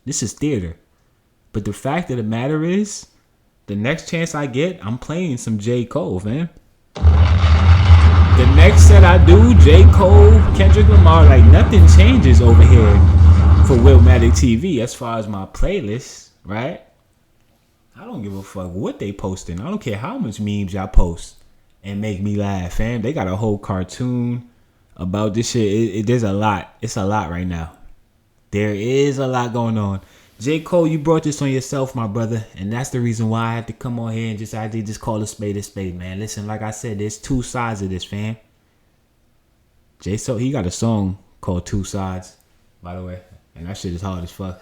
This is theater. But the fact of the matter is, the next chance I get, I'm playing some J. Cole, fam. The next set I do, J. Cole, Kendrick Lamar, like nothing changes over here for Willmatic TV as far as my playlist, right? I don't give a fuck what they posting. I don't care how much memes y'all post and make me laugh, fam. They got a whole cartoon about this shit. There's a lot. It's a lot right now. There is a lot going on. J. Cole, you brought this on yourself, my brother. And that's the reason why I had to come on here and just call a spade, man. Listen, like I said, there's two sides of this, fam. He got a song called Two Sides, by the way. And that shit is hard as fuck.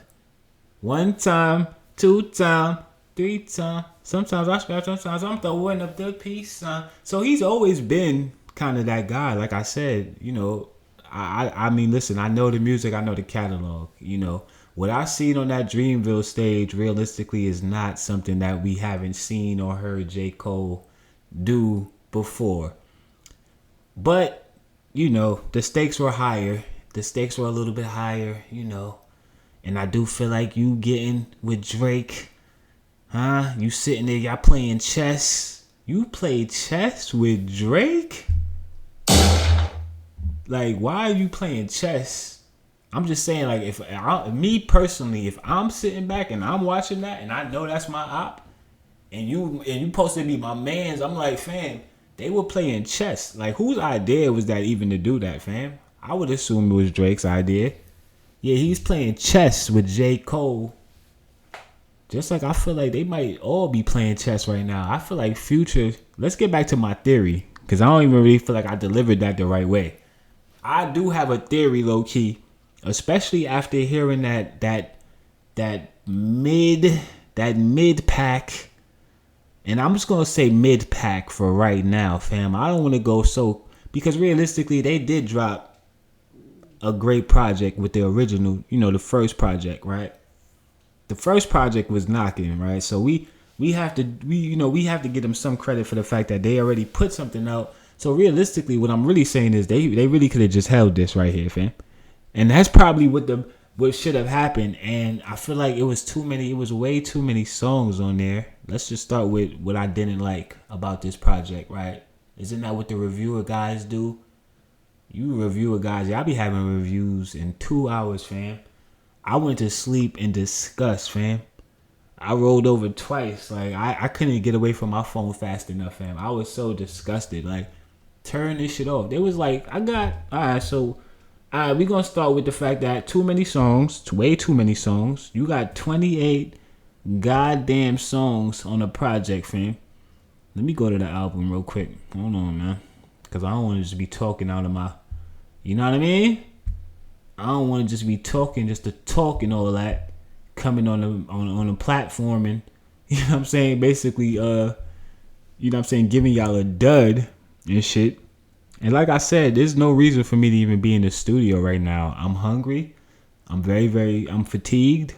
One time, two time, 3 times. Sometimes I scratch, sometimes I'm throwing up the peace sign. So he's always been kind of that guy. Like I said, you know, I mean, listen, I know the music, I know the catalog. You know, what I seen on that Dreamville stage, realistically, is not something that we haven't seen or heard J. Cole do before. But, you know, the stakes were higher. The stakes were a little bit higher, you know. And I do feel like you getting with Drake. Huh? You sitting there, y'all playing chess. You played chess with Drake? Like, why are you playing chess? I'm just saying, like, me personally, if I'm sitting back and I'm watching that and I know that's my op, and you supposed to be my mans, I'm like, fam, they were playing chess. Like, whose idea was that even to do that, fam? I would assume it was Drake's idea. Yeah, he's playing chess with J. Cole. Just like I feel like they might all be playing chess right now. I feel like Future, let's get back to my theory, because I don't even really feel like I delivered that the right way. I do have a theory, low key, especially after hearing that mid pack, and I'm just gonna say mid pack for right now, fam. I don't want to go so, because realistically they did drop a great project with the original, you know, the first project, right? The first project was knocking, right? So we have to give them some credit for the fact that they already put something out. So realistically, what I'm really saying is they really could have just held this right here, fam. And that's probably what should have happened. And I feel like it was way too many songs on there. Let's just start with what I didn't like about this project, right? Isn't that what the reviewer guys do? You reviewer guys, y'all be having reviews in 2 hours, fam. I went to sleep in disgust, fam. I rolled over twice. Like, I couldn't get away from my phone fast enough, fam. I was so disgusted. Like, turn this shit off. They was like, we gonna start with the fact that too many songs, way too many songs. You got 28 goddamn songs on a project, fam. Let me go to the album real quick. Hold on, man. Because I don't want to just be talking out of my, you know what I mean? I don't want to just be talking just to talk and all that, coming on a platform and, you know what I'm saying, basically, you know what I'm saying, giving y'all a dud and shit. And like I said, there's no reason for me to even be in the studio right now. I'm hungry. I'm I'm fatigued.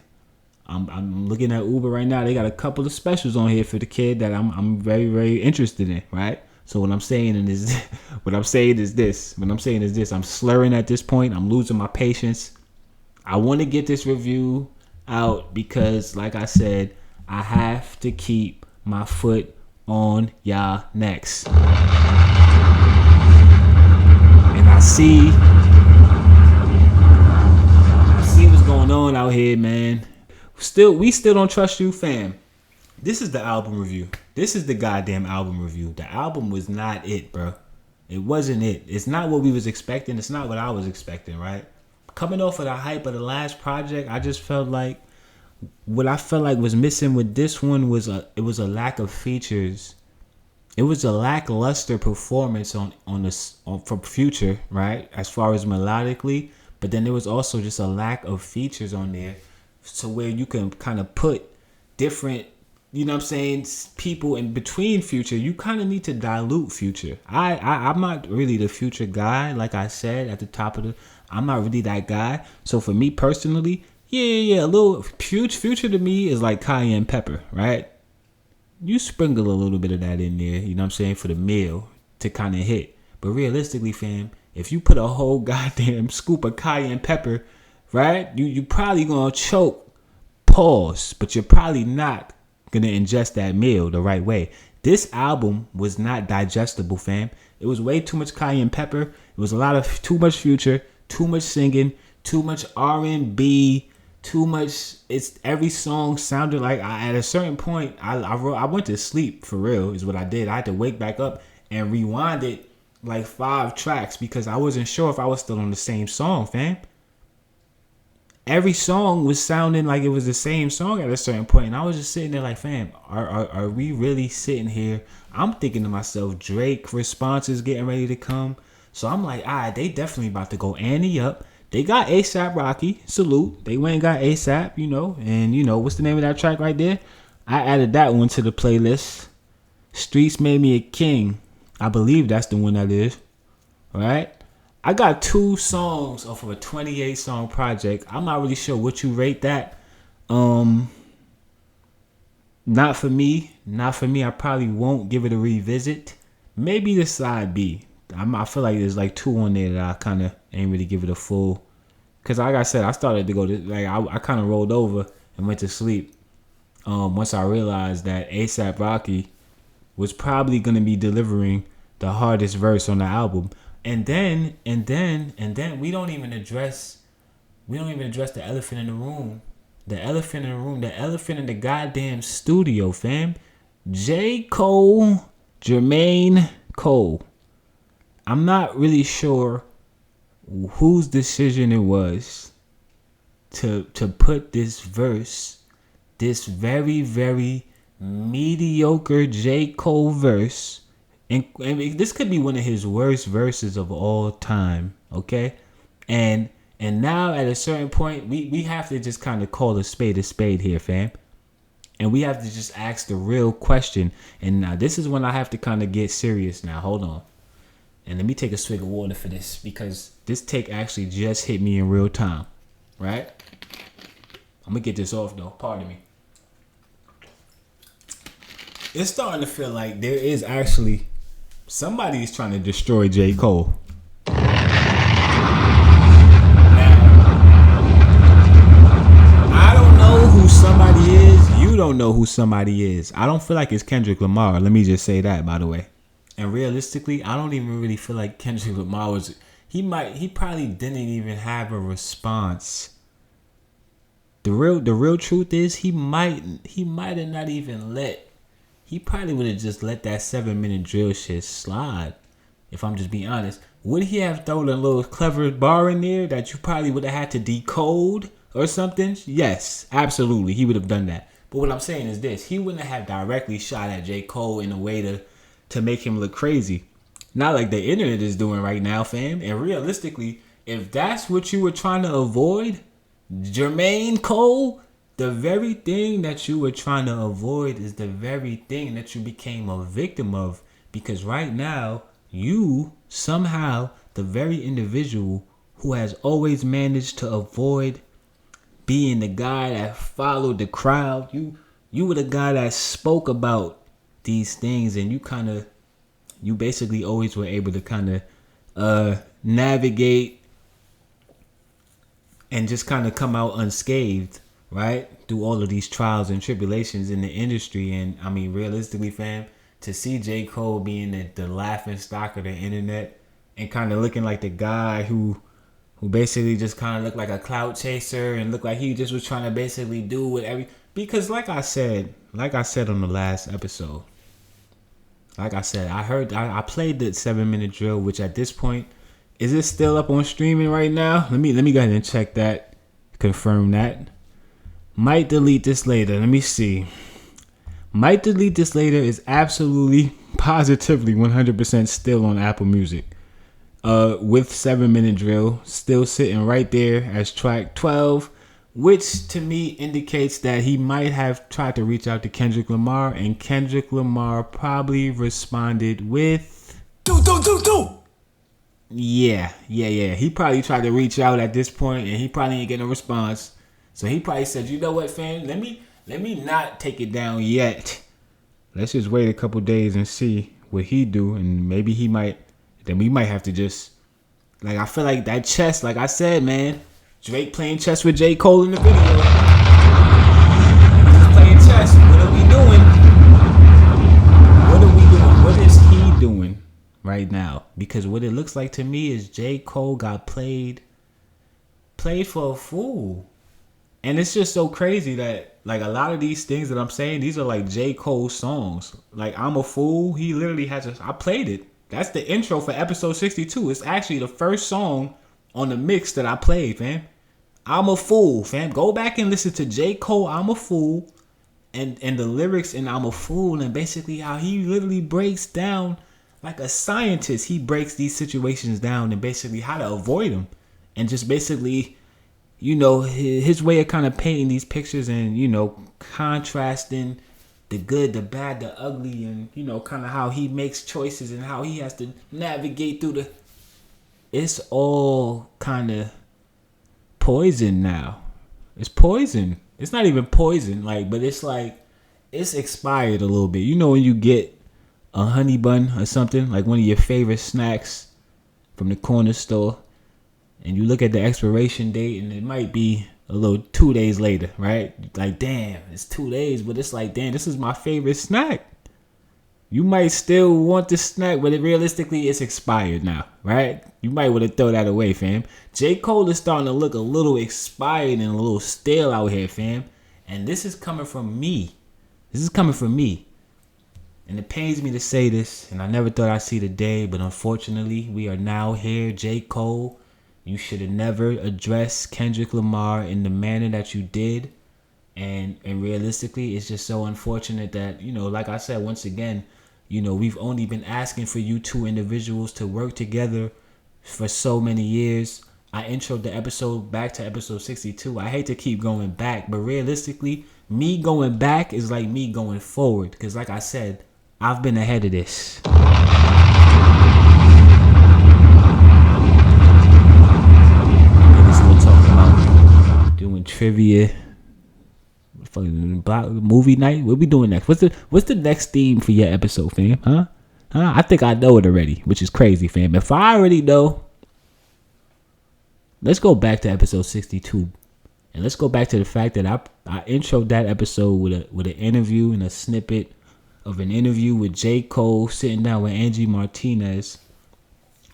I'm looking at Uber right now. They got a couple of specials on here for the kid that I'm very, very interested in, right? So what I'm saying is this. I'm slurring at this point. I'm losing my patience. I want to get this review out because, like I said, I have to keep my foot on y'all necks. And I see what's going on out here, man. We still don't trust you, fam. This is the album review. This is the goddamn album review. The album was not it, bro. It wasn't it. It's not what we was expecting. It's not what I was expecting, right? Coming off of the hype of the last project, I just felt like what I felt like was missing with this one was a lack of features. It was a lackluster performance from Future, right? As far as melodically, but then there was also just a lack of features on there, so where you can kind of put different, you know what I'm saying, people in between Future. You kind of need to dilute Future. I'm not really the Future guy, like I said at the top of I'm not really that guy. So for me personally, yeah, a little Future to me is like cayenne pepper, right? You sprinkle a little bit of that in there, you know what I'm saying, for the meal to kind of hit. But realistically, fam, if you put a whole goddamn scoop of cayenne pepper, right, you probably gonna choke, pause, but you're probably not gonna ingest that meal the right way. This album was not digestible, fam. It was way too much cayenne pepper. It was too much Future, too much singing, too much R&B, too much. It's every song sounded like at a certain point I went to sleep, for real is what I did. I had to wake back up and rewind it like 5 tracks because I wasn't sure if I was still on the same song, fam. Every song was sounding like it was the same song at a certain point, and I was just sitting there like, fam, are we really sitting here? I'm thinking to myself, Drake response is getting ready to come, so I'm like, they definitely about to go ante up. They got A$AP Rocky, salute. They went and got A$AP, you know, and you know what's the name of that track right there? I added that one to the playlist. Streets Made Me a King. I believe that's the one that is. Right? I got 2 songs off of a 28 song project. I'm not really sure what you rate that. Not for me. I probably won't give it a revisit. Maybe the side B. I feel like there's like 2 on there that I kind of ain't really give it a full. Cause like I said, I started to go to I kind of rolled over and went to sleep. Once I realized that A$AP Rocky was probably gonna be delivering the hardest verse on the album, and then we don't even address the elephant in the room. The elephant in the goddamn studio, fam. J. Cole, Jermaine Cole. I'm not really sure whose decision it was to put this verse, this very, very mediocre J. Cole verse, and this could be one of his worst verses of all time, okay? And now at a certain point, we have to just kind of call a spade here, fam. And we have to just ask the real question. And now this is when I have to kind of get serious now. Hold on. And let me take a swig of water for this, because this take actually just hit me in real time, right? I'm going to get this off, though. Pardon me. It's starting to feel like there is actually somebody is trying to destroy J. Cole. Now, I don't know who somebody is. You don't know who somebody is. I don't feel like it's Kendrick Lamar. Let me just say that, by the way. And realistically, I don't even really feel like Kendrick Lamar was. He probably didn't even have a response. The real truth is he might have not even let. He probably would have just let that 7-minute drill shit slide. If I'm just being honest, would he have thrown a little clever bar in there that you probably would have had to decode or something? Yes, absolutely, he would have done that. But what I'm saying is this: he wouldn't have directly shot at J. Cole in a way to make him look crazy. Not like the internet is doing right now, fam. And realistically, if that's what you were trying to avoid, Jermaine Cole, the very thing that you were trying to avoid is the very thing that you became a victim of. Because right now, you, somehow, the very individual who has always managed to avoid being the guy that followed the crowd, you were the guy that spoke about these things, and you basically always were able to kind of navigate and just kind of come out unscathed, right, through all of these trials and tribulations in the industry. And I mean, realistically, fam, to see J. Cole being the laughing stock of the internet and kind of looking like the guy who basically just kind of looked like a clout chaser and looked like he just was trying to basically do what because like I said on the last episode, like I said, I played the 7-minute drill, which at this point, is it still up on streaming right now? Let me go ahead and check that, confirm that. Might delete this later. Let me see. Might delete this later is absolutely, positively, 100% still on Apple Music. With 7-minute drill still sitting right there as track 12. Which to me indicates that he might have tried to reach out to Kendrick Lamar, and Kendrick Lamar probably responded with do. Yeah. He probably tried to reach out at this point, and he probably ain't getting a response. So he probably said, you know what, fam? Let me not take it down yet. Let's just wait a couple days and see what he do, and maybe he might. Then we might have to just I feel like that chess, like I said, man. Drake playing chess with J. Cole in the video. He's playing chess. What are we doing? What is he doing right now? Because what it looks like to me is J. Cole got played for a fool. And it's just so crazy that a lot of these things that I'm saying, these are like J. Cole songs. Like I'm a Fool, he literally I played it. That's the intro for episode 62. It's actually the first song on the mix that I played, fam. I'm a Fool, fam. Go back and listen to J. Cole, I'm a Fool, and the lyrics in I'm a Fool, and basically how he literally breaks down like a scientist. He breaks these situations down and basically how to avoid them, and just basically, his way of kind of painting these pictures and, contrasting the good, the bad, the ugly, and you know, kind of how he makes choices and how he has to navigate through the. It's all kind of poison now. It's poison. It's not even poison, like, but it's like it's expired a little bit. You know when you get a honey bun or something, like one of your favorite snacks from the corner store, and you look at the expiration date, and it might be a little 2 days later, right? Like, damn, it's 2 days, but it's like, damn, this is my favorite snack. You might still want the snack, but realistically, it's expired now, right? You might want to throw that away, fam. J. Cole is starting to look a little expired and a little stale out here, fam. And this is coming from me. This is coming from me. And it pains me to say this, and I never thought I'd see the day, but unfortunately, we are now here. J. Cole, you should have never addressed Kendrick Lamar in the manner that you did. And realistically, it's just so unfortunate that, you know, like I said, once again, you know, we've only been asking for you two individuals to work together for so many years. I introed the episode back to episode 62. I hate to keep going back, but realistically, me going back is like me going forward. Because like I said, I've been ahead of this. We're still talking about doing trivia. Fucking movie night. What we doing next? What's the next theme for your episode, fam? Huh? I think I know it already, which is crazy, fam. If I already know, let's go back to episode 62, and let's go back to the fact that I introed that episode with an interview and a snippet of an interview with J. Cole sitting down with Angie Martinez,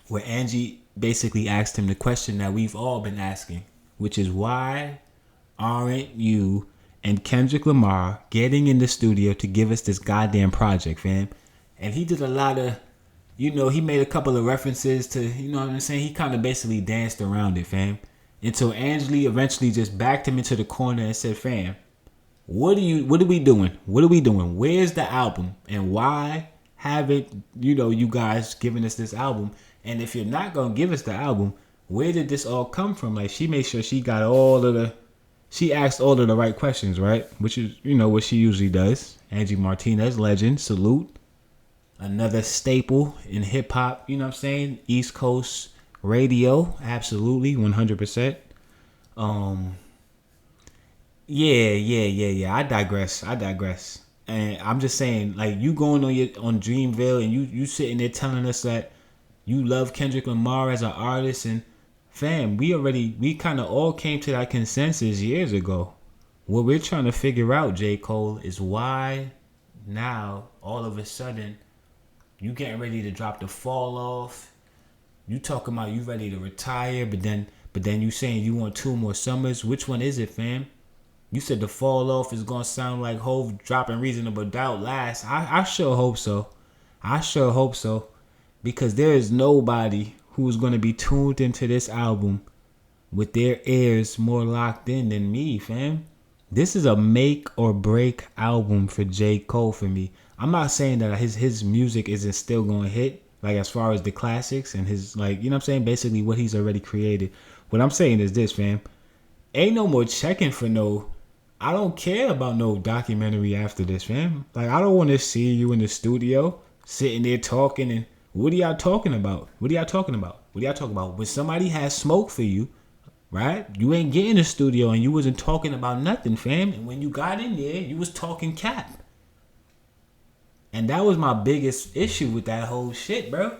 where Angie basically asked him the question that we've all been asking, which is why aren't you and Kendrick Lamar getting in the studio to give us this goddamn project, fam? And he did a lot of, you know, he made a couple of references to, you know what I'm saying? He kind of basically danced around it, fam. Until Angela eventually just backed him into the corner and said, fam, what are we doing? What are we doing? Where's the album? And why haven't, you know, you guys given us this album? And if you're not going to give us the album, where did this all come from? Like, she made sure she got she asked all of the right questions, right? Which is, you know, what she usually does. Angie Martinez, legend, salute. Another staple in hip hop, you know what I'm saying? East Coast radio, absolutely, 100%. Yeah. I digress. And I'm just saying, like, you going on Dreamville and you sitting there telling us that you love Kendrick Lamar as an artist, and fam, we kind of all came to that consensus years ago. What we're trying to figure out, J. Cole, is why now all of a sudden you getting ready to drop the Fall Off. You talking about you ready to retire, but then you saying you want 2 more summers. Which one is it, fam? You said the Fall Off is gonna sound like Hov dropping Reasonable Doubt last. I sure hope so. Because there is nobody who's going to be tuned into this album with their ears more locked in than me, fam. This is a make or break album for J. Cole for me. I'm not saying that his music isn't still going to hit, like as far as the classics and his, like, you know what I'm saying, basically what he's already created. What I'm saying is this, fam. Ain't no more checking for I don't care about no documentary after this, fam. Like, I don't want to see you in the studio sitting there talking and what are y'all talking about? What are y'all talking about? When somebody has smoke for you, right? You ain't get in the studio and you wasn't talking about nothing, fam. And when you got in there, you was talking cap. And that was my biggest issue with that whole shit, bro.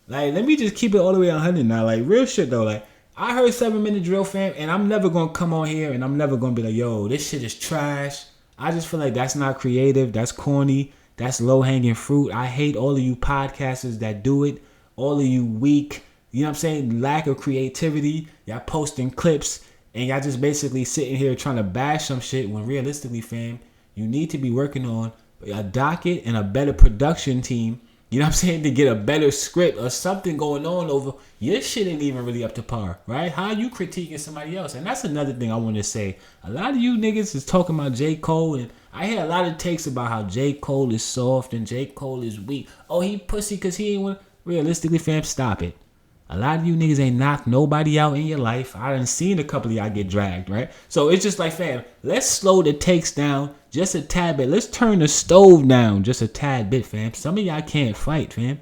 Like, let me just keep it all the way 100 now. Like, real shit, though. Like, I heard 7 Minute Drill, fam, and I'm never going to come on here and I'm never going to be like, yo, this shit is trash. I just feel like that's not creative. That's corny. That's low-hanging fruit. I hate all of you podcasters that do it. All of you weak, you know what I'm saying, lack of creativity. Y'all posting clips and y'all just basically sitting here trying to bash some shit when realistically, fam, you need to be working on a docket and a better production team, you know what I'm saying, to get a better script or something going on over. Your shit ain't even really up to par, right? How you critiquing somebody else? And that's another thing I want to say. A lot of you niggas is talking about J. Cole, and I hear a lot of takes about how J. Cole is soft and J. Cole is weak. Oh, he pussy because he ain't want. Realistically, fam, stop it. A lot of you niggas ain't knocked nobody out in your life. I done seen a couple of y'all get dragged, right? So it's just like, fam, let's slow the takes down just a tad bit. Let's turn the stove down just a tad bit, fam. Some of y'all can't fight, fam.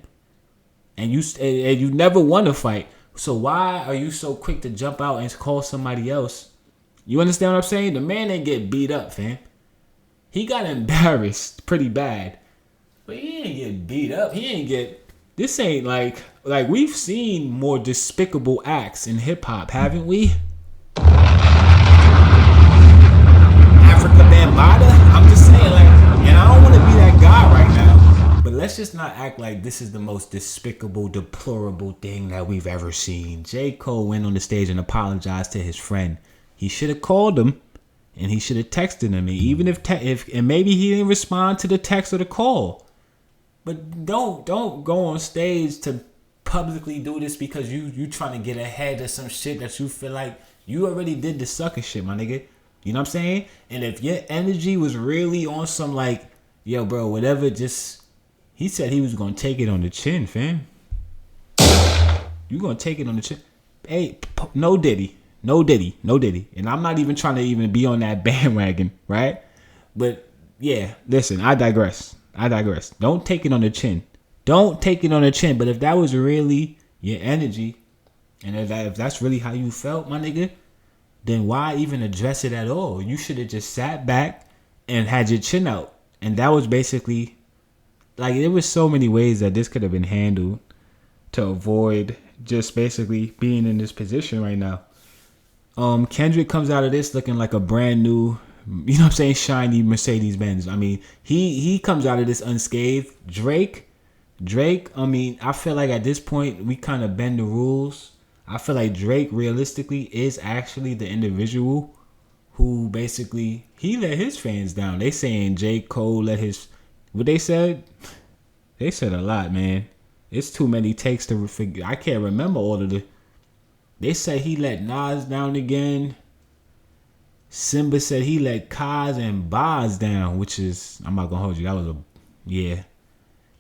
And you never want to fight. So why are you so quick to jump out and call somebody else? You understand what I'm saying? The man didn't get beat up, fam. He got embarrassed pretty bad. But he didn't get beat up. He didn't get... This ain't like we've seen more despicable acts in hip hop, haven't we? Africa Bambaataa. I'm just saying, like, and I don't want to be that guy right now, but let's just not act like this is the most despicable, deplorable thing that we've ever seen. J. Cole went on the stage and apologized to his friend. He should have called him, and he should have texted him. And even if and maybe he didn't respond to the text or the call. But don't go on stage to publicly do this because you trying to get ahead of some shit that you feel like you already did the sucker shit, my nigga. You know what I'm saying? And if your energy was really on some like, yo, bro, whatever, just... He said he was going to take it on the chin, fam. You going to take it on the chin. Hey, no diddy. And I'm not even trying to even be on that bandwagon, right? But, yeah, listen, I digress. Don't take it on the chin. But if that was really your energy, and if that's really how you felt, my nigga, then why even address it at all? You should have just sat back and had your chin out. And that was basically, like, there was so many ways that this could have been handled to avoid just basically being in this position right now. Kendrick comes out of this looking like a brand new, you know what I'm saying, shiny Mercedes-Benz. I mean, he comes out of this unscathed. Drake, I mean, I feel like at this point, we kind of bend the rules. I feel like Drake, realistically, is actually the individual who basically, he let his fans down. They saying J. Cole let his, what they said? They said a lot, man. It's too many takes to figure. I can't remember all of the, they said he let Nas down again. Simba said he let Kaz and Boz down, which is, I'm not gonna hold you, that was yeah.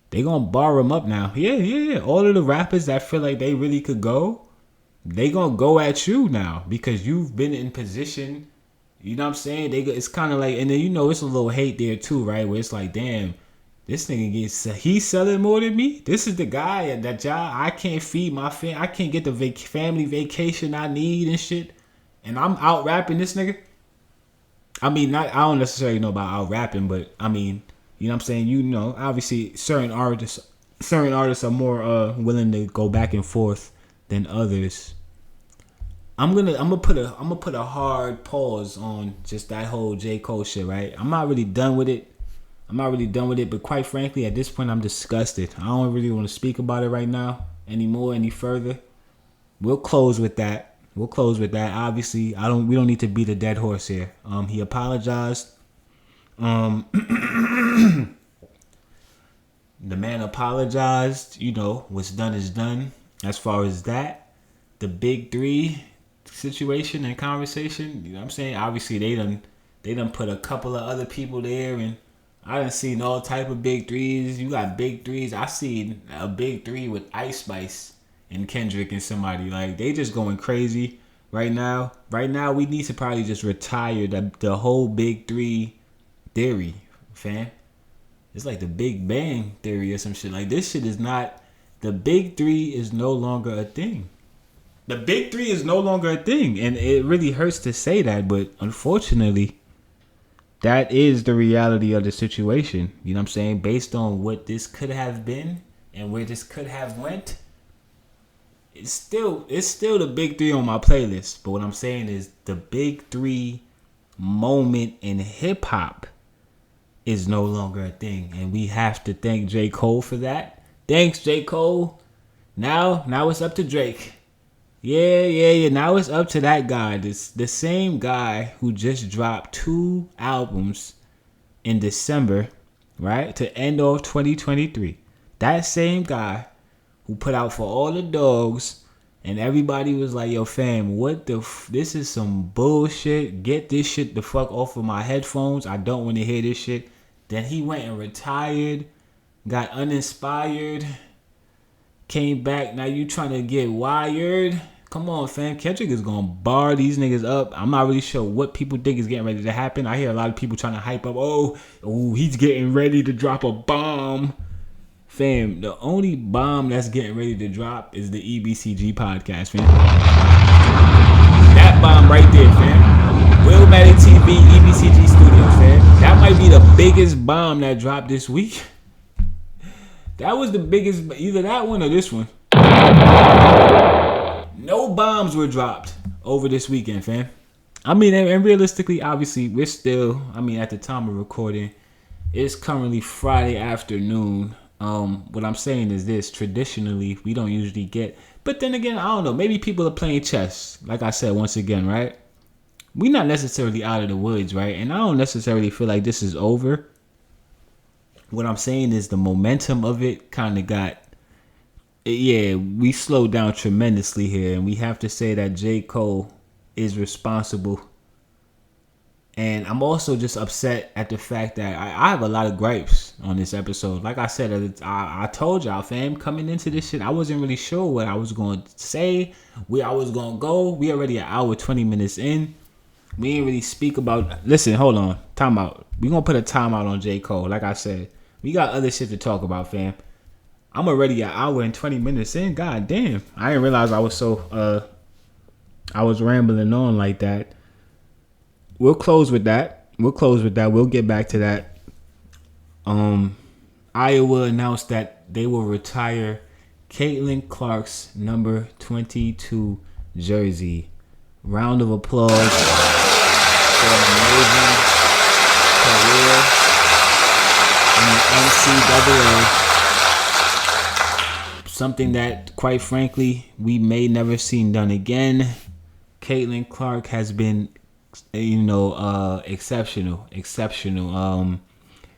They gonna bar him up now. Yeah. All of the rappers that feel like they really could go, they gonna go at you now because you've been in position. You know what I'm saying? It's kind of like, and then it's a little hate there too, right? Where it's like, damn, this nigga he's selling more than me. This is the guy that I can't feed my family. I can't get the family vacation I need and shit, and I'm out rapping this nigga. I mean, I don't necessarily know about out rapping, but I mean, you know what I'm saying? Obviously certain artists are more willing to go back and forth than others. I'm gonna put a hard pause on just that whole J. Cole shit, right? I'm not really done with it, but quite frankly, at this point, I'm disgusted. I don't really want to speak about it right now any further. We'll close with that. Obviously, we don't need to beat a dead horse here. He apologized. The man apologized. What's done is done. As far as that, the big three situation and conversation, you know what I'm saying? Obviously, they done put a couple of other people there, and I done seen all type of big threes. You got big threes. I seen a big three with Ice Spice and Kendrick and somebody. Like, they just going crazy right now. Right now, we need to probably just retire the whole big three theory, fam. It's like the Big Bang theory or some shit. Like, this shit is not, the big three is no longer a thing. The big three is no longer a thing. And it really hurts to say that, but unfortunately, that is the reality of the situation. You know what I'm saying? Based on what this could have been and where this could have went, it's still the big three on my playlist. But what I'm saying is the big three moment in hip hop is no longer a thing. And we have to thank J. Cole for that. Thanks, J. Cole. Now it's up to Drake. Yeah. Now it's up to that guy. The same guy who just dropped 2 albums in December, right? To end off 2023. That same guy who put out For All the Dogs, and everybody was like, yo, fam, this is some bullshit. Get this shit the fuck off of my headphones. I don't want to hear this shit. Then he went and retired, got uninspired, came back. Now you trying to get wired. Come on, fam. Kendrick is going to bar these niggas up. I'm not really sure what people think is getting ready to happen. I hear a lot of people trying to hype up, oh, he's getting ready to drop a bomb. Fam, the only bomb that's getting ready to drop is the E.B.C.G podcast, fam. That bomb right there, fam. Willmatic TV, E.B.C.G Studios, fam. That might be the biggest bomb that dropped this week. That was the biggest, either that one or this one. No bombs were dropped over this weekend, fam. I mean, and realistically, obviously, we're still, at the time of recording, it's currently Friday afternoon. What I'm saying is this, traditionally, we don't usually get, but then again, I don't know, maybe people are playing chess, like I said, once again, right? We're not necessarily out of the woods, right? And I don't necessarily feel like this is over. What I'm saying is the momentum of it kind of got, we slowed down tremendously here, and we have to say that J. Cole is responsible. And I'm also just upset at the fact that I have a lot of gripes on this episode. Like I said, I told y'all, fam, coming into this shit, I wasn't really sure what I was going to say, where I was going to go. We already an hour, 20 minutes in. We ain't really speak about, listen, hold on, time out. We going to put a timeout on J. Cole. Like I said, we got other shit to talk about, fam. I'm already an hour and 20 minutes in. God damn. I didn't realize I was I was rambling on like that. We'll close with that. We'll get back to that. Iowa announced that they will retire Caitlin Clark's number 22 jersey. Round of applause for an amazing career in the NCAA. Something that, quite frankly, we may never see done again. Caitlin Clark has been, exceptional.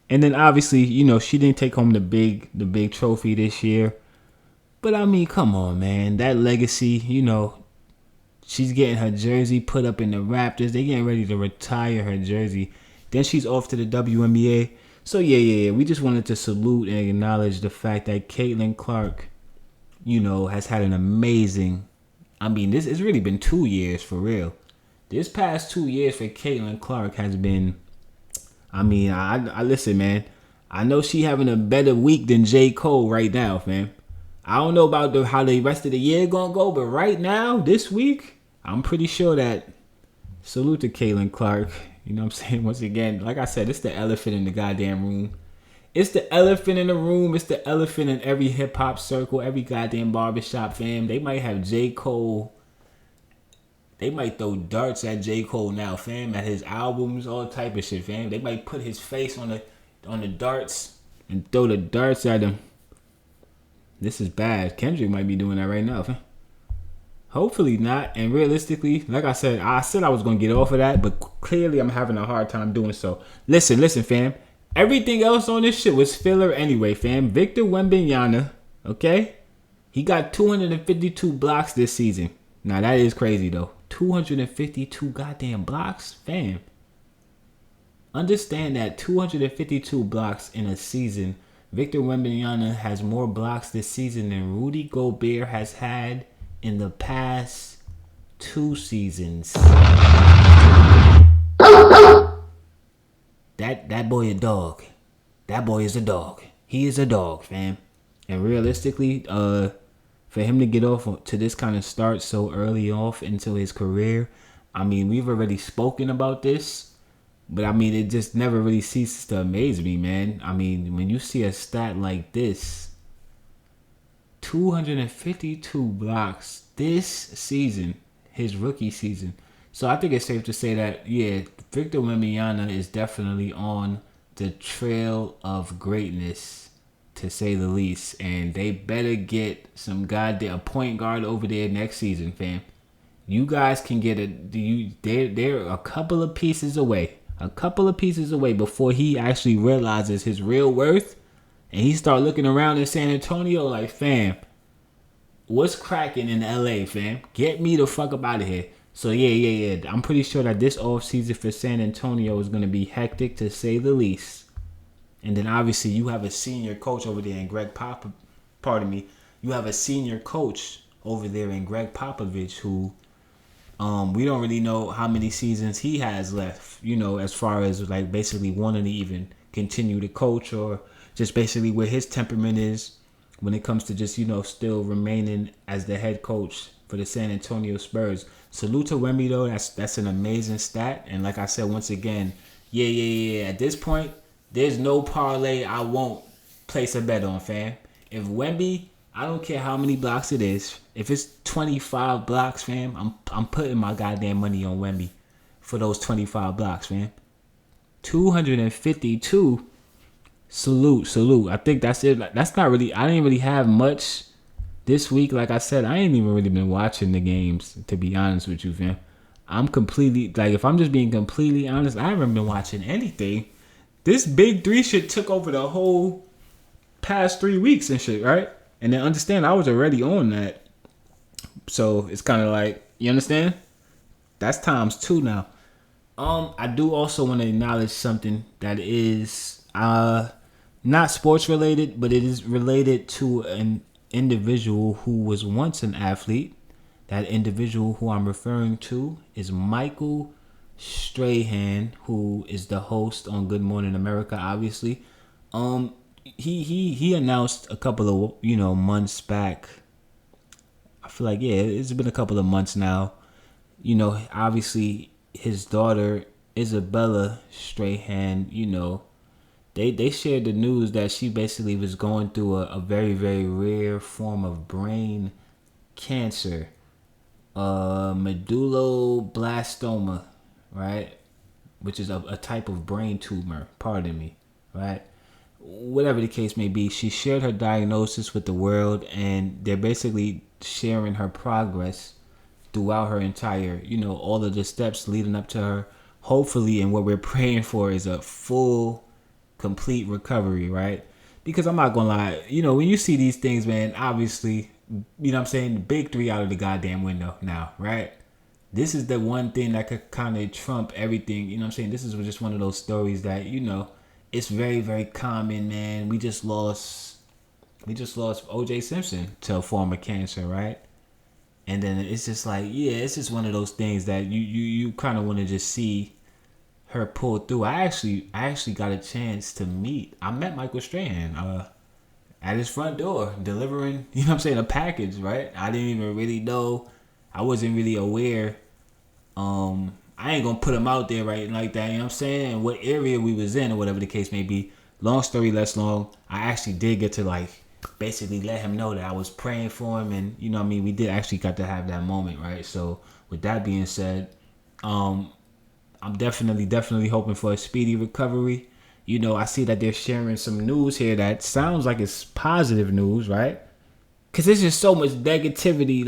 And then obviously, she didn't take home the big trophy this year. But come on, man. That legacy, she's getting her jersey put up in the Raptors. They getting ready to retire her jersey. Then she's off to the WNBA. So yeah. We just wanted to salute and acknowledge the fact that Caitlin Clark, has had an amazing, this has really been 2 years for real. This past 2 years for Caitlin Clark has been, I listen, man. I know she having a better week than J. Cole right now, fam. I don't know about how the rest of the year gonna go, but right now, this week, I'm pretty sure that, salute to Caitlin Clark. You know what I'm saying? Once again, like I said, it's the elephant in the goddamn room. It's the elephant in the room. It's the elephant in every hip-hop circle, every goddamn barbershop, fam. They might have J. Cole. They might throw darts at J. Cole now, fam, at his albums, all type of shit, fam. They might put his face on the darts and throw the darts at him. This is bad. Kendrick might be doing that right now, fam. Hopefully not. And realistically, like I said I was going to get off of that, but clearly I'm having a hard time doing so. Listen, fam. Everything else on this shit was filler anyway, fam. Victor Wembanyama, okay? He got 252 blocks this season. Now, that is crazy, though. 252 goddamn blocks? Fam. Understand that 252 blocks in a season. Victor Wembanyama has more blocks this season than Rudy Gobert has had in the past 2 seasons. That boy a dog. That boy is a dog. He is a dog, fam. And realistically, for him to get off to this kind of start so early off into his career, we've already spoken about this, but it just never really ceases to amaze me, man. When you see a stat like this, 252 blocks this season, his rookie season. So I think it's safe to say that, yeah, Victor Wembanyama is definitely on the trail of greatness, to say the least. And they better get some goddamn point guard over there next season, fam. You guys can get they're a couple of pieces away. Before he actually realizes his real worth. And he start looking around in San Antonio like, fam, what's cracking in LA, fam? Get me the fuck up out of here. So yeah. I'm pretty sure that this offseason for San Antonio is going to be hectic, to say the least. And then obviously you have a senior coach over there in Greg Pop. Pardon me. you have a senior coach over there in Greg Popovich who we don't really know how many seasons he has left, as far as like basically wanting to even continue to coach, or just basically where his temperament is when it comes to just, still remaining as the head coach for the San Antonio Spurs. Salute to Wemby though. That's an amazing stat. And like I said, once again, yeah. At this point, there's no parlay I won't place a bet on, fam. If Wemby, I don't care how many blocks it is. If it's 25 blocks, fam, I'm putting my goddamn money on Wemby for those 25 blocks, fam. 252. Salute. I think that's it. That's not really. I didn't really have much this week. Like I said, I ain't even really been watching the games, to be honest with you, fam. I'm completely, like, if I'm just being completely honest, I haven't been watching anything. This big three shit took over the whole past 3 weeks and shit, right? And then understand, I was already on that. So it's kind of like, you understand? That's times 2 now. I do also want to acknowledge something that is not sports related, but it is related to an individual who was once an athlete. That individual who I'm referring to is Michael Strahan, who is the host on Good Morning America, obviously. He announced a couple of, months back. I feel like, it's been a couple of months now. Obviously his daughter, Isabella Strahan, they shared the news that she basically was going through a very, very rare form of brain cancer. Medulloblastoma, right? Which is a type of brain tumor, pardon me, right? Whatever the case may be, she shared her diagnosis with the world, and they're basically sharing her progress throughout her entire, all of the steps leading up to her. Hopefully, and what we're praying for is a full, complete recovery, right? Because I'm not gonna lie, when you see these things, man, obviously, the big three out of the goddamn window now, right? This is the one thing that could kind of trump everything, This is just one of those stories that, it's very, very common, man. We just lost O.J. Simpson to a form of cancer, right? And then it's just like, it's just one of those things that you kind of want to just see her pull through. I actually got a chance to meet. I met Michael Strahan at his front door delivering, a package, right? I didn't even really know. I wasn't really aware. I ain't gonna put him out there right like that, and what area we was in or whatever the case may be. Long story less long, I actually did get to basically let him know that I was praying for him, and we did actually got to have that moment, right? So with that being said, I'm definitely hoping for a speedy recovery. I see that they're sharing some news here that sounds like it's positive news, right? Because there's just so much negativity,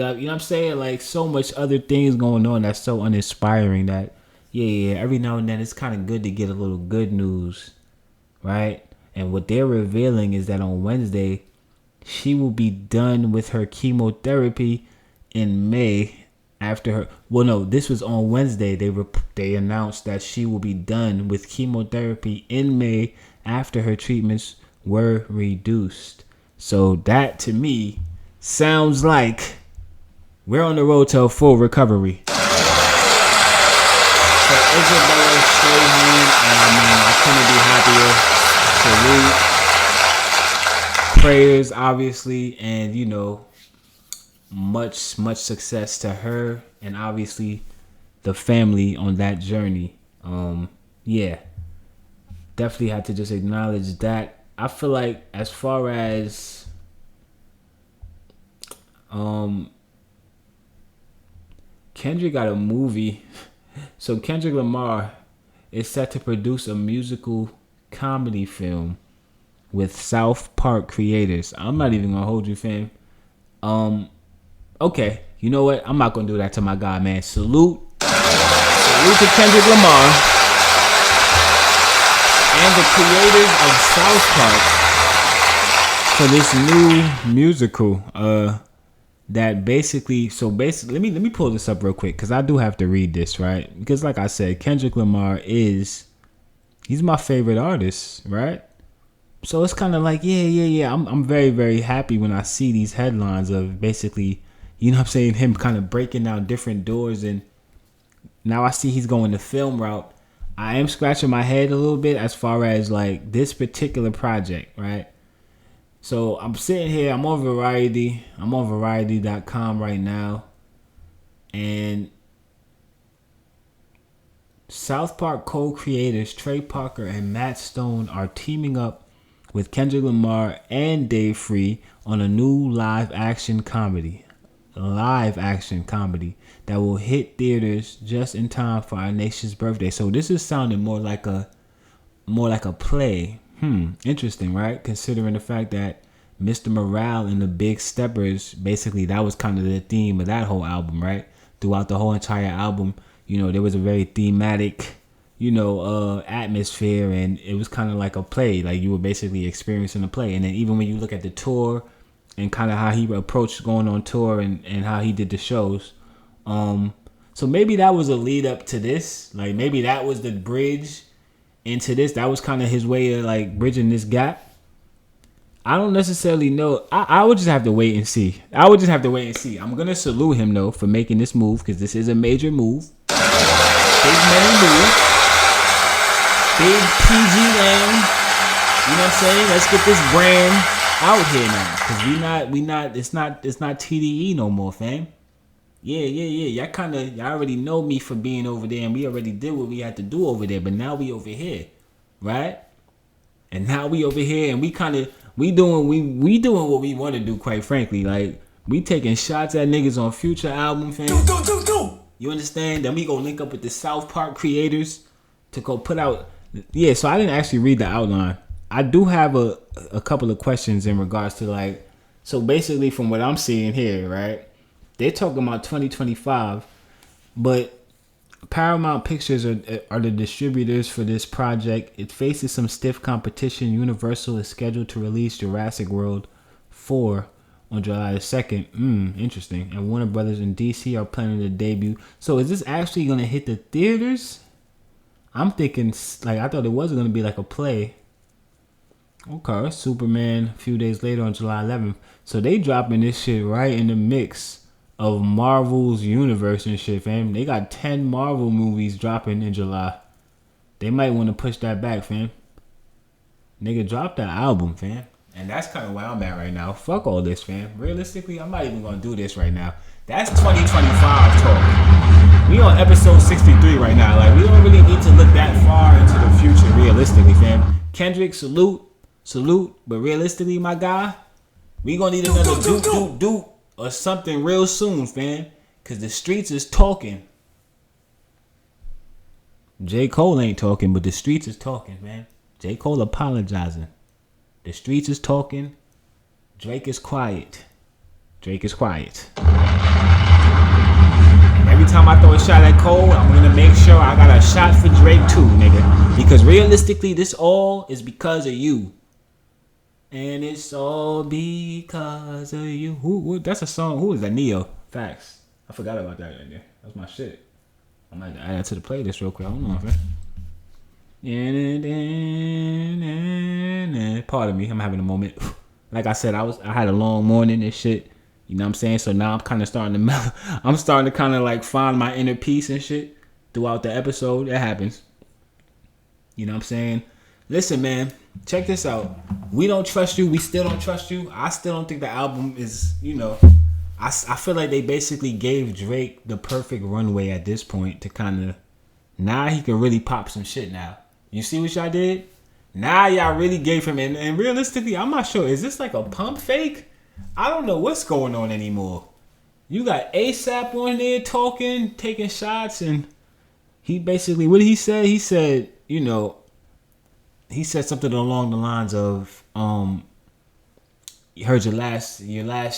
like, so much other things going on that's so uninspiring that, every now and then it's kind of good to get a little good news, right? And what they're revealing is that on Wednesday, she will be done with her chemotherapy in May after her. Well, no, this was on Wednesday. They announced that she will be done with chemotherapy in May after her treatments were reduced. So that to me sounds like we're on the road to a full recovery. So Isabella Strahan, I couldn't be happier. Salute. Prayers, obviously, and much success to her and obviously the family on that journey. Definitely had to just acknowledge that. I feel like as far as Kendrick got a movie. So Kendrick Lamar is set to produce a musical comedy film with South Park creators. I'm not even gonna hold you, fam. Okay, you know what? I'm not gonna do that to my guy, man. Salute to Kendrick Lamar and the creators of South Park for this new musical. That basically, let me pull this up real quick because I do have to read this, right? Because like I said, Kendrick Lamar he's my favorite artist, right? So it's kind of like, yeah. I'm very, very happy when I see these headlines of basically, you know what I'm saying, him kind of breaking down different doors. And now I see he's going the film route. I am scratching my head a little bit as far as like this particular project, right? So I'm sitting here, I'm on Variety. I'm on Variety.com right now. And South Park co-creators Trey Parker and Matt Stone are teaming up with Kendrick Lamar and Dave Free on a new live action comedy that will hit theaters just in time for our nation's birthday. So this is sounding more like a play. Interesting, right? Considering the fact that Mr. Morale and the Big Steppers, basically that was kind of the theme of that whole album, right? Throughout the whole entire album, there was a very thematic, atmosphere, and it was kind of like a play. Like you were basically experiencing a play. And then even when you look at the tour and kind of how he approached going on tour and how he did the shows, so maybe that was a lead up to this. Like maybe that was the bridge into this. That was kind of his way of like bridging this gap. I don't necessarily know. I would just have to wait and see. I'm going to salute him, though, for making this move, because this is a major move. Big money move. Big PG land. You know what I'm saying? Let's get this brand out here now. Because it's not TDE no more, fam. Yeah. Y'all already know me for being over there, and we already did what we had to do over there, but now we over here, right? And now we over here, and we doing what we want to do, quite frankly. Like, we taking shots at niggas on Future album, fam. You understand? Then we go link up with the South Park creators to go put out. Yeah, so I didn't actually read the outline. I do have a couple of questions in regards to like, so basically from what I'm seeing here, right? They're talking about 2025, but Paramount Pictures are the distributors for this project. It faces some stiff competition. Universal is scheduled to release Jurassic World 4 on July 2nd. Interesting. And Warner Brothers and DC are planning to debut. So is this actually going to hit the theaters? I'm thinking, like, I thought it was going to be like a play. Okay, Superman a few days later on July 11th. So they dropping this shit right in the mix of Marvel's universe and shit, fam. They got 10 Marvel movies dropping in July. They might want to push that back, fam. Nigga, drop that album, fam. And that's kind of where I'm at right now. Fuck all this, fam. Realistically, I'm not even going to do this right now. That's 2025 talk. We on episode 63 right now. Like, we don't really need to look that far into the future, realistically, fam. Kendrick, salute. But realistically, my guy, we going to need another doop or something real soon, fam. Because the streets is talking. J. Cole ain't talking, but the streets is talking, man. J. Cole apologizing. The streets is talking. Drake is quiet. And every time I throw a shot at Cole, I'm going to make sure I got a shot for Drake too, nigga. Because realistically, this all is because of you. And it's all because of you. Who that's a song. Who is that? Neo. Facts. I forgot about that right there. That's my shit. I might add that to the playlist real quick. I don't know, man. Pardon me. I'm having a moment. Like I said, I had a long morning and shit. You know what I'm saying? So now I'm kind of starting to mellow. I'm starting to kind of like find my inner peace and shit throughout the episode. That happens. You know what I'm saying? Listen, man. Check this out. We don't trust you. We still don't trust you. I still don't think the album is, I feel like they basically gave Drake the perfect runway at this point to kind of, now he can really pop some shit now. You see what y'all did? Now y'all really gave him, and realistically, I'm not sure. Is this like a pump fake? I don't know what's going on anymore. You got ASAP on there talking, taking shots, and he basically, what did he say? He said, he said something along the lines of, you heard your last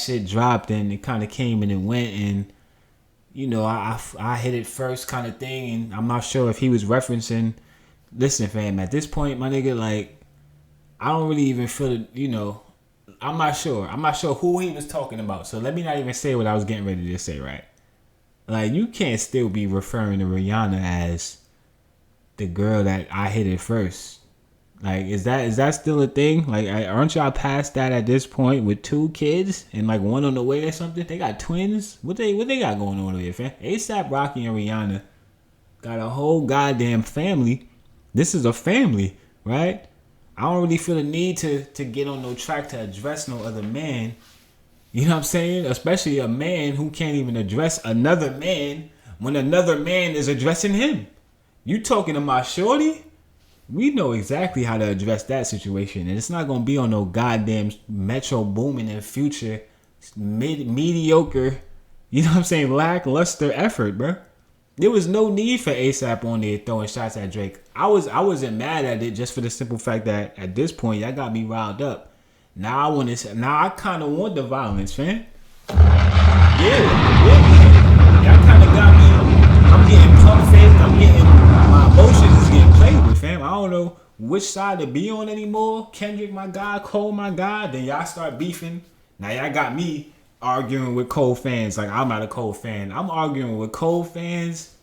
shit dropped and it kind of came and it went, and I hit it first kind of thing, and I'm not sure if he was referencing. Listen, fam, at this point, my nigga, like, I don't really even feel it, I'm not sure who he was talking about, so let me not even say what I was getting ready to say, right? Like, you can't still be referring to Rihanna as the girl that I hit it first. Like, is that still a thing? Like, aren't y'all past that at this point with 2 kids and like one on the way or something? They got twins. What they got going on over here, fam? ASAP Rocky and Rihanna got a whole goddamn family. This is a family, right? I don't really feel the need to get on no track to address no other man. You know what I'm saying? Especially a man who can't even address another man when another man is addressing him. You talking to my shorty? We know exactly how to address that situation. And it's not going to be on no goddamn Metro Boomin Future mediocre, you know what I'm saying, lackluster effort, bro. There was no need for ASAP on there throwing shots at Drake. I wasn't mad at it just for the simple fact that at this point y'all got me riled up. Now I kind of want the violence, fam. Yeah. Y'all kind of got me. I'm getting pump faked. I'm getting my emotions is getting played with, fam. I don't know which side to be on anymore. Kendrick, my guy. Cole, my guy. Then y'all start beefing. Now y'all got me arguing with Cole fans. Like, I'm not a Cole fan. I'm arguing with Cole fans.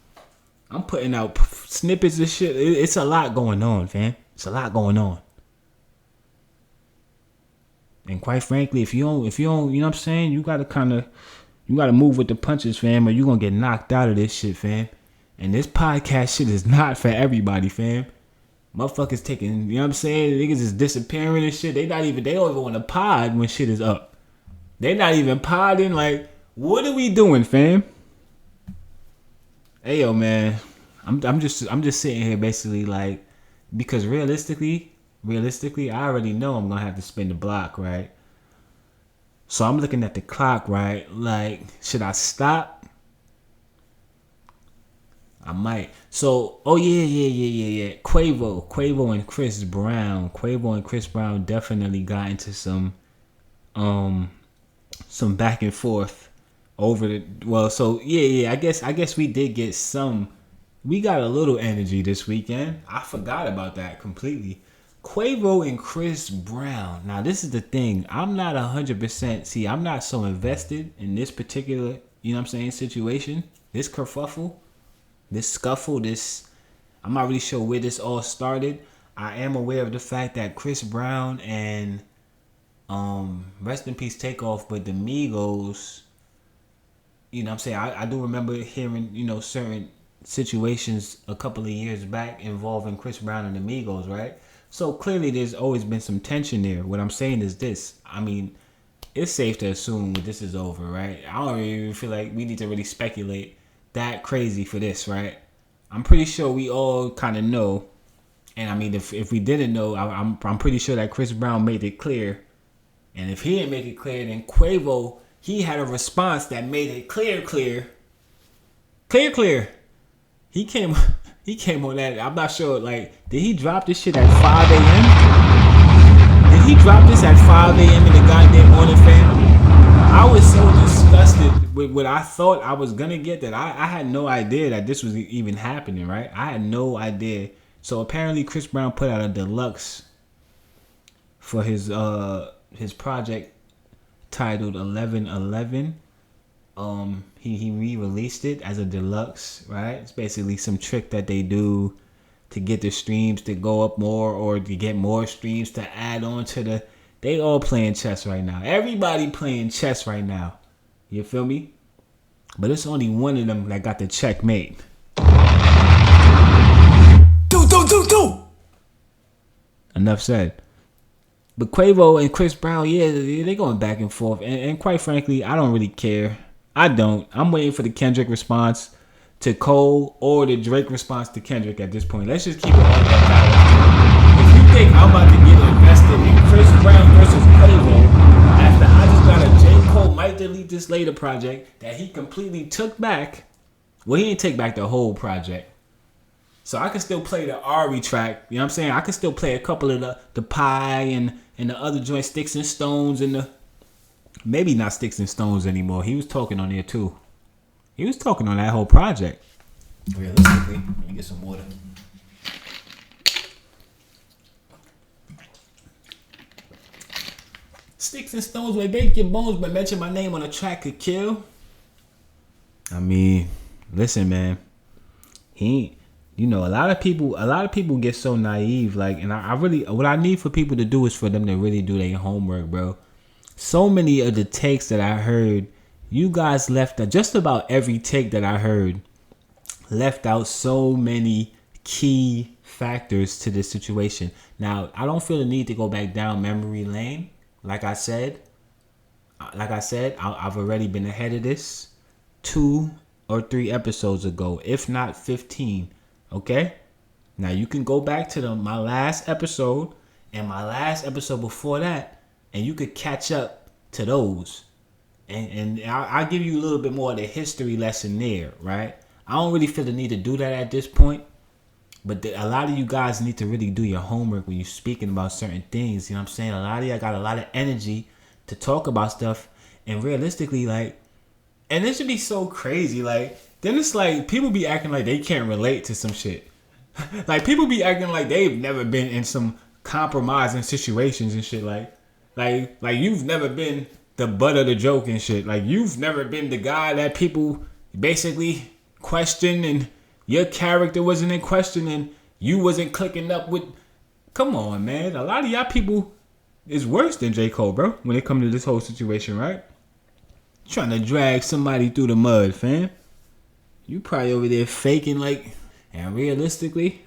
I'm putting out snippets of shit. It's a lot going on, fam. It's a lot going on. And quite frankly, if you don't, you know what I'm saying, you gotta move with the punches, fam, or you gonna get knocked out of this shit, fam. And this podcast shit is not for everybody, fam. Motherfuckers taking, you know what I'm saying, niggas is disappearing and shit. They don't even want to pod when shit is up. They not even podding. Like, what are we doing, fam? Hey, yo, man, I'm just sitting here basically like, because realistically, I already know I'm gonna have to spin the block, right? So I'm looking at the clock, right? Like, should I stop? I might. So, oh yeah. Quavo and Chris Brown. Quavo and Chris Brown definitely got into some back and forth over the. Well, so yeah. I guess we did get some. We got a little energy this weekend. I forgot about that completely. Quavo and Chris Brown. Now, this is the thing. I'm not 100%. See, I'm not so invested in this particular, you know what I'm saying, situation. This kerfuffle, this scuffle, I'm not really sure where this all started. I am aware of the fact that Chris Brown and rest in peace Takeoff, but the Migos, you know what I'm saying, I do remember hearing, you know, certain situations a couple of years back involving Chris Brown and the Migos, right? So clearly there's always been some tension there. What I'm saying is this. I mean, it's safe to assume that this is over, right? I don't even feel like we need to really speculate that crazy for this, right? I'm pretty sure we all kind of know. And I mean, if we didn't know, I'm pretty sure that Chris Brown made it clear. And if he didn't make it clear, then Quavo, he had a response that made it clear. He came on that. I'm not sure. Like, did he drop this shit at 5 a.m.? Did he drop this at 5 a.m. in the goddamn morning, fam? I was so disgusted with what I thought I was gonna get that I had no idea that this was even happening, right? I had no idea. So apparently Chris Brown put out a deluxe for his project titled 1111. He re-released it as a deluxe, right? It's basically some trick that they do to get the streams to go up more or to get more streams to add on to the. They all playing chess right now. Everybody playing chess right now. You feel me? But it's only one of them that got the checkmate. Do. Enough said. But Quavo and Chris Brown, yeah, they going back and forth. And quite frankly, I don't really care. I don't. I'm waiting for the Kendrick response to Cole or the Drake response to Kendrick at this point. Let's just keep it on that. If you think I'm about to get invested in Chris Brown versus Quavo after I just got a J. Cole Might Delete This Later project that he completely took back. Well, he didn't take back the whole project. So I can still play the Ari track. You know what I'm saying? I can still play a couple of the Pie and the other joint Sticks and Stones and the... Maybe not Sticks and Stones anymore. He was talking on there too. He was talking on that whole project. Realistically, let me get some water. Sticks and Stones will break your bones, but mention my name on a track could kill. I mean, listen, man. You you know, a lot of people get so naive. Like, and I really, what I need for people to do is for them to really do their homework, bro. So many of the takes that I heard, you guys left out, just about every take that I heard left out so many key factors to this situation. Now, I don't feel the need to go back down memory lane. Like I said, I've already been ahead of this 2 or 3 episodes ago, if not 15. Okay? Now, you can go back to my last episode and my last episode before that, and you could catch up to those. And I'll give you a little bit more of the history lesson there, right? I don't really feel the need to do that at this point. But a lot of you guys need to really do your homework when you're speaking about certain things. You know what I'm saying? A lot of y'all got a lot of energy to talk about stuff. And realistically, like, and this should be so crazy. Like, then it's like people be acting like they can't relate to some shit. Like, people be acting like they've never been in some compromising situations and shit. Like you've never been the butt of the joke and shit. Like, you've never been the guy that people basically question and your character wasn't in question and you wasn't clicking up with. Come on, man. A lot of y'all people is worse than J. Cole, bro, when it comes to this whole situation, right? Trying to drag somebody through the mud, fam. You probably over there faking like, and realistically,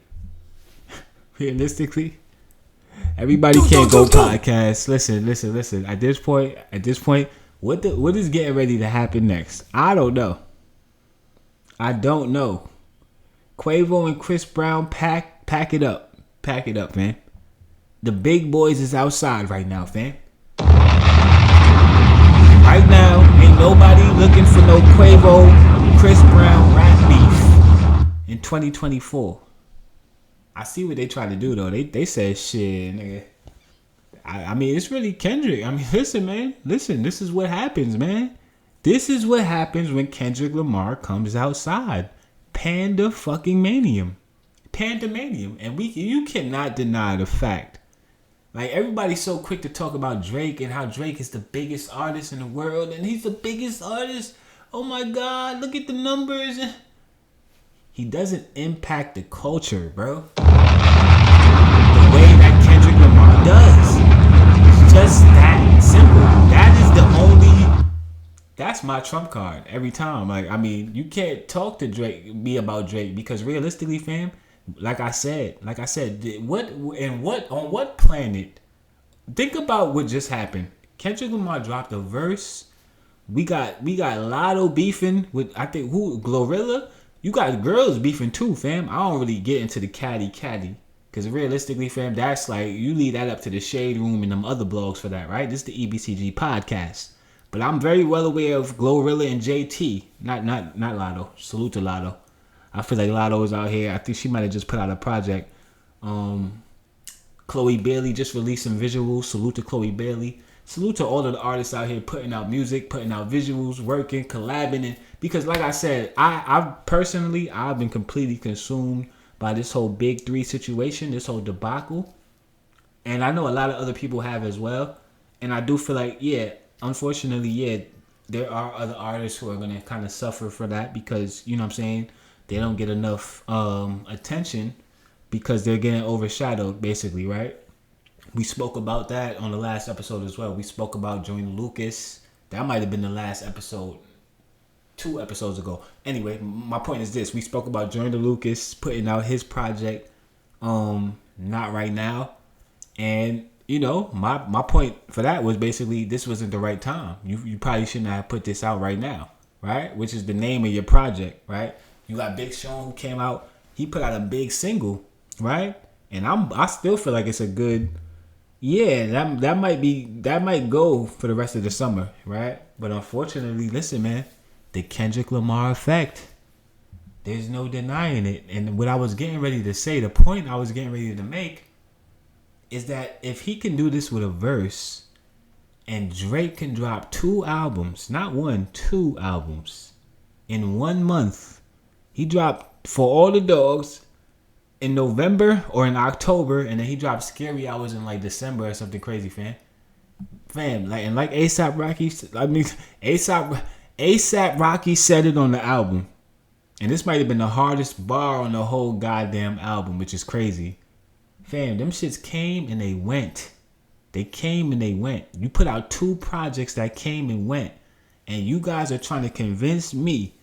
everybody can't go podcast. Listen. At this point, what is getting ready to happen next? I don't know. Quavo and Chris Brown pack it up, man. The big boys is outside right now, fam. Right now, ain't nobody looking for no Quavo, Chris Brown rap beef in 2024. I see what they try to do though. They said shit, nigga. I mean, it's really Kendrick. I mean, listen, man. Listen, this is what happens, man. This is what happens when Kendrick Lamar comes outside. Pandemanium. And you cannot deny the fact. Like, everybody's so quick to talk about Drake and how Drake is the biggest artist in the world and he's the biggest artist. Oh my God, look at the numbers. He doesn't impact the culture, bro. The way that Kendrick Lamar does. It's just that simple. That's my trump card every time. Like, I mean, you can't talk to me about Drake because realistically, fam, like I said, on what planet? Think about what just happened. Kendrick Lamar dropped a verse. We got Lotto beefing with, I think, Glorilla. You got girls beefing too, fam. I don't really get into the catty. Because realistically, fam, that's like, you leave that up to the Shade Room and them other blogs for that, right? This is the E.B.C.G podcast. But I'm very well aware of Glorilla and JT. Not Lotto. Salute to Lotto. I feel like Lotto is out here. I think she might have just put out a project. Chloe Bailey just released some visuals. Salute to Chloe Bailey. Salute to all of the artists out here putting out music, putting out visuals, working, collabing. And because like I said, I've been completely consumed by this whole Big 3 situation, this whole debacle. And I know a lot of other people have as well. And I do feel like, unfortunately, there are other artists who are going to kind of suffer for that because, you know what I'm saying, they don't get enough attention because they're getting overshadowed, basically, right? We spoke about that on the last episode as well. We spoke about Joyner Lucas. That might have been the last episode, 2 episodes ago. Anyway, my point is this. We spoke about Joyner Lucas putting out his project, Not Right Now. And, you know, my point for that was basically this wasn't the right time. You probably shouldn't have put this out right now, right? Which is the name of your project, right? You got Big Sean who came out. He put out a big single, right? And I still feel like it's a good, that might go for the rest of the summer, right? But unfortunately, listen, man, the Kendrick Lamar effect. There's no denying it. And what I was getting ready to say, the point I was getting ready to make, is that if he can do this with a verse, and Drake can drop 2 albums, not 1, 2 albums, in 1 month. He dropped For All the Dogs in November or in October, and then he dropped Scary Hours in like December or something crazy, fam. Like A$AP Rocky, ASAP Rocky said it on the album. And this might have been the hardest bar on the whole goddamn album, which is crazy. Fam, them shits came and they went. They came and they went. You put out 2 projects that came and went. And you guys are trying to convince me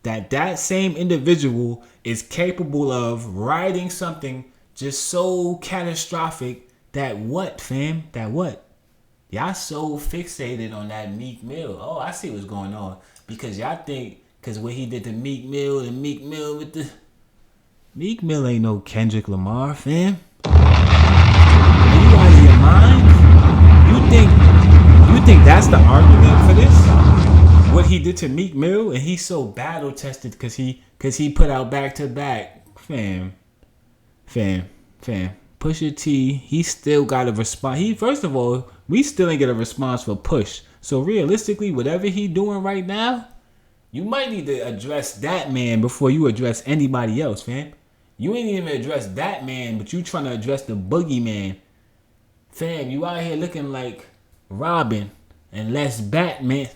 that that same individual is capable of writing something just so catastrophic that what, fam? That what? Y'all so fixated on that Meek Mill. Oh, I see what's going on. Because y'all think, because what he did to Meek Mill and Meek Mill with the... Meek Mill ain't no Kendrick Lamar, fam. Are you out of your mind? You think that's the argument for this? What he did to Meek Mill, and he's so battle tested because he put out back to back. Fam. Pusha T, he still got a response. First of all, we still ain't get a response for Push. So realistically, whatever he doing right now, you might need to address that man before you address anybody else, fam. You ain't even address that man, but you trying to address the boogeyman. Fam, you out here looking like Robin and less Batman.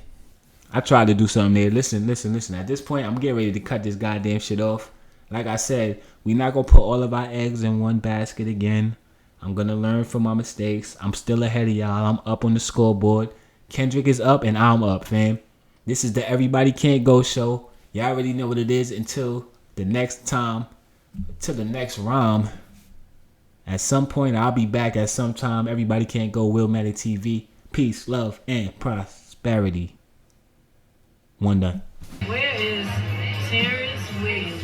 I tried to do something there. Listen. At this point, I'm getting ready to cut this goddamn shit off. Like I said, we not going to put all of our eggs in one basket again. I'm going to learn from my mistakes. I'm still ahead of y'all. I'm up on the scoreboard. Kendrick is up and I'm up, fam. This is the Everybody Can't Go show. Y'all already know what it is until the next time, till the next rhyme. At some point, I'll be back at some time. Everybody Can't Go, Willmatic TV. Peace, love, and prosperity. One done. Where is Terrence Williams?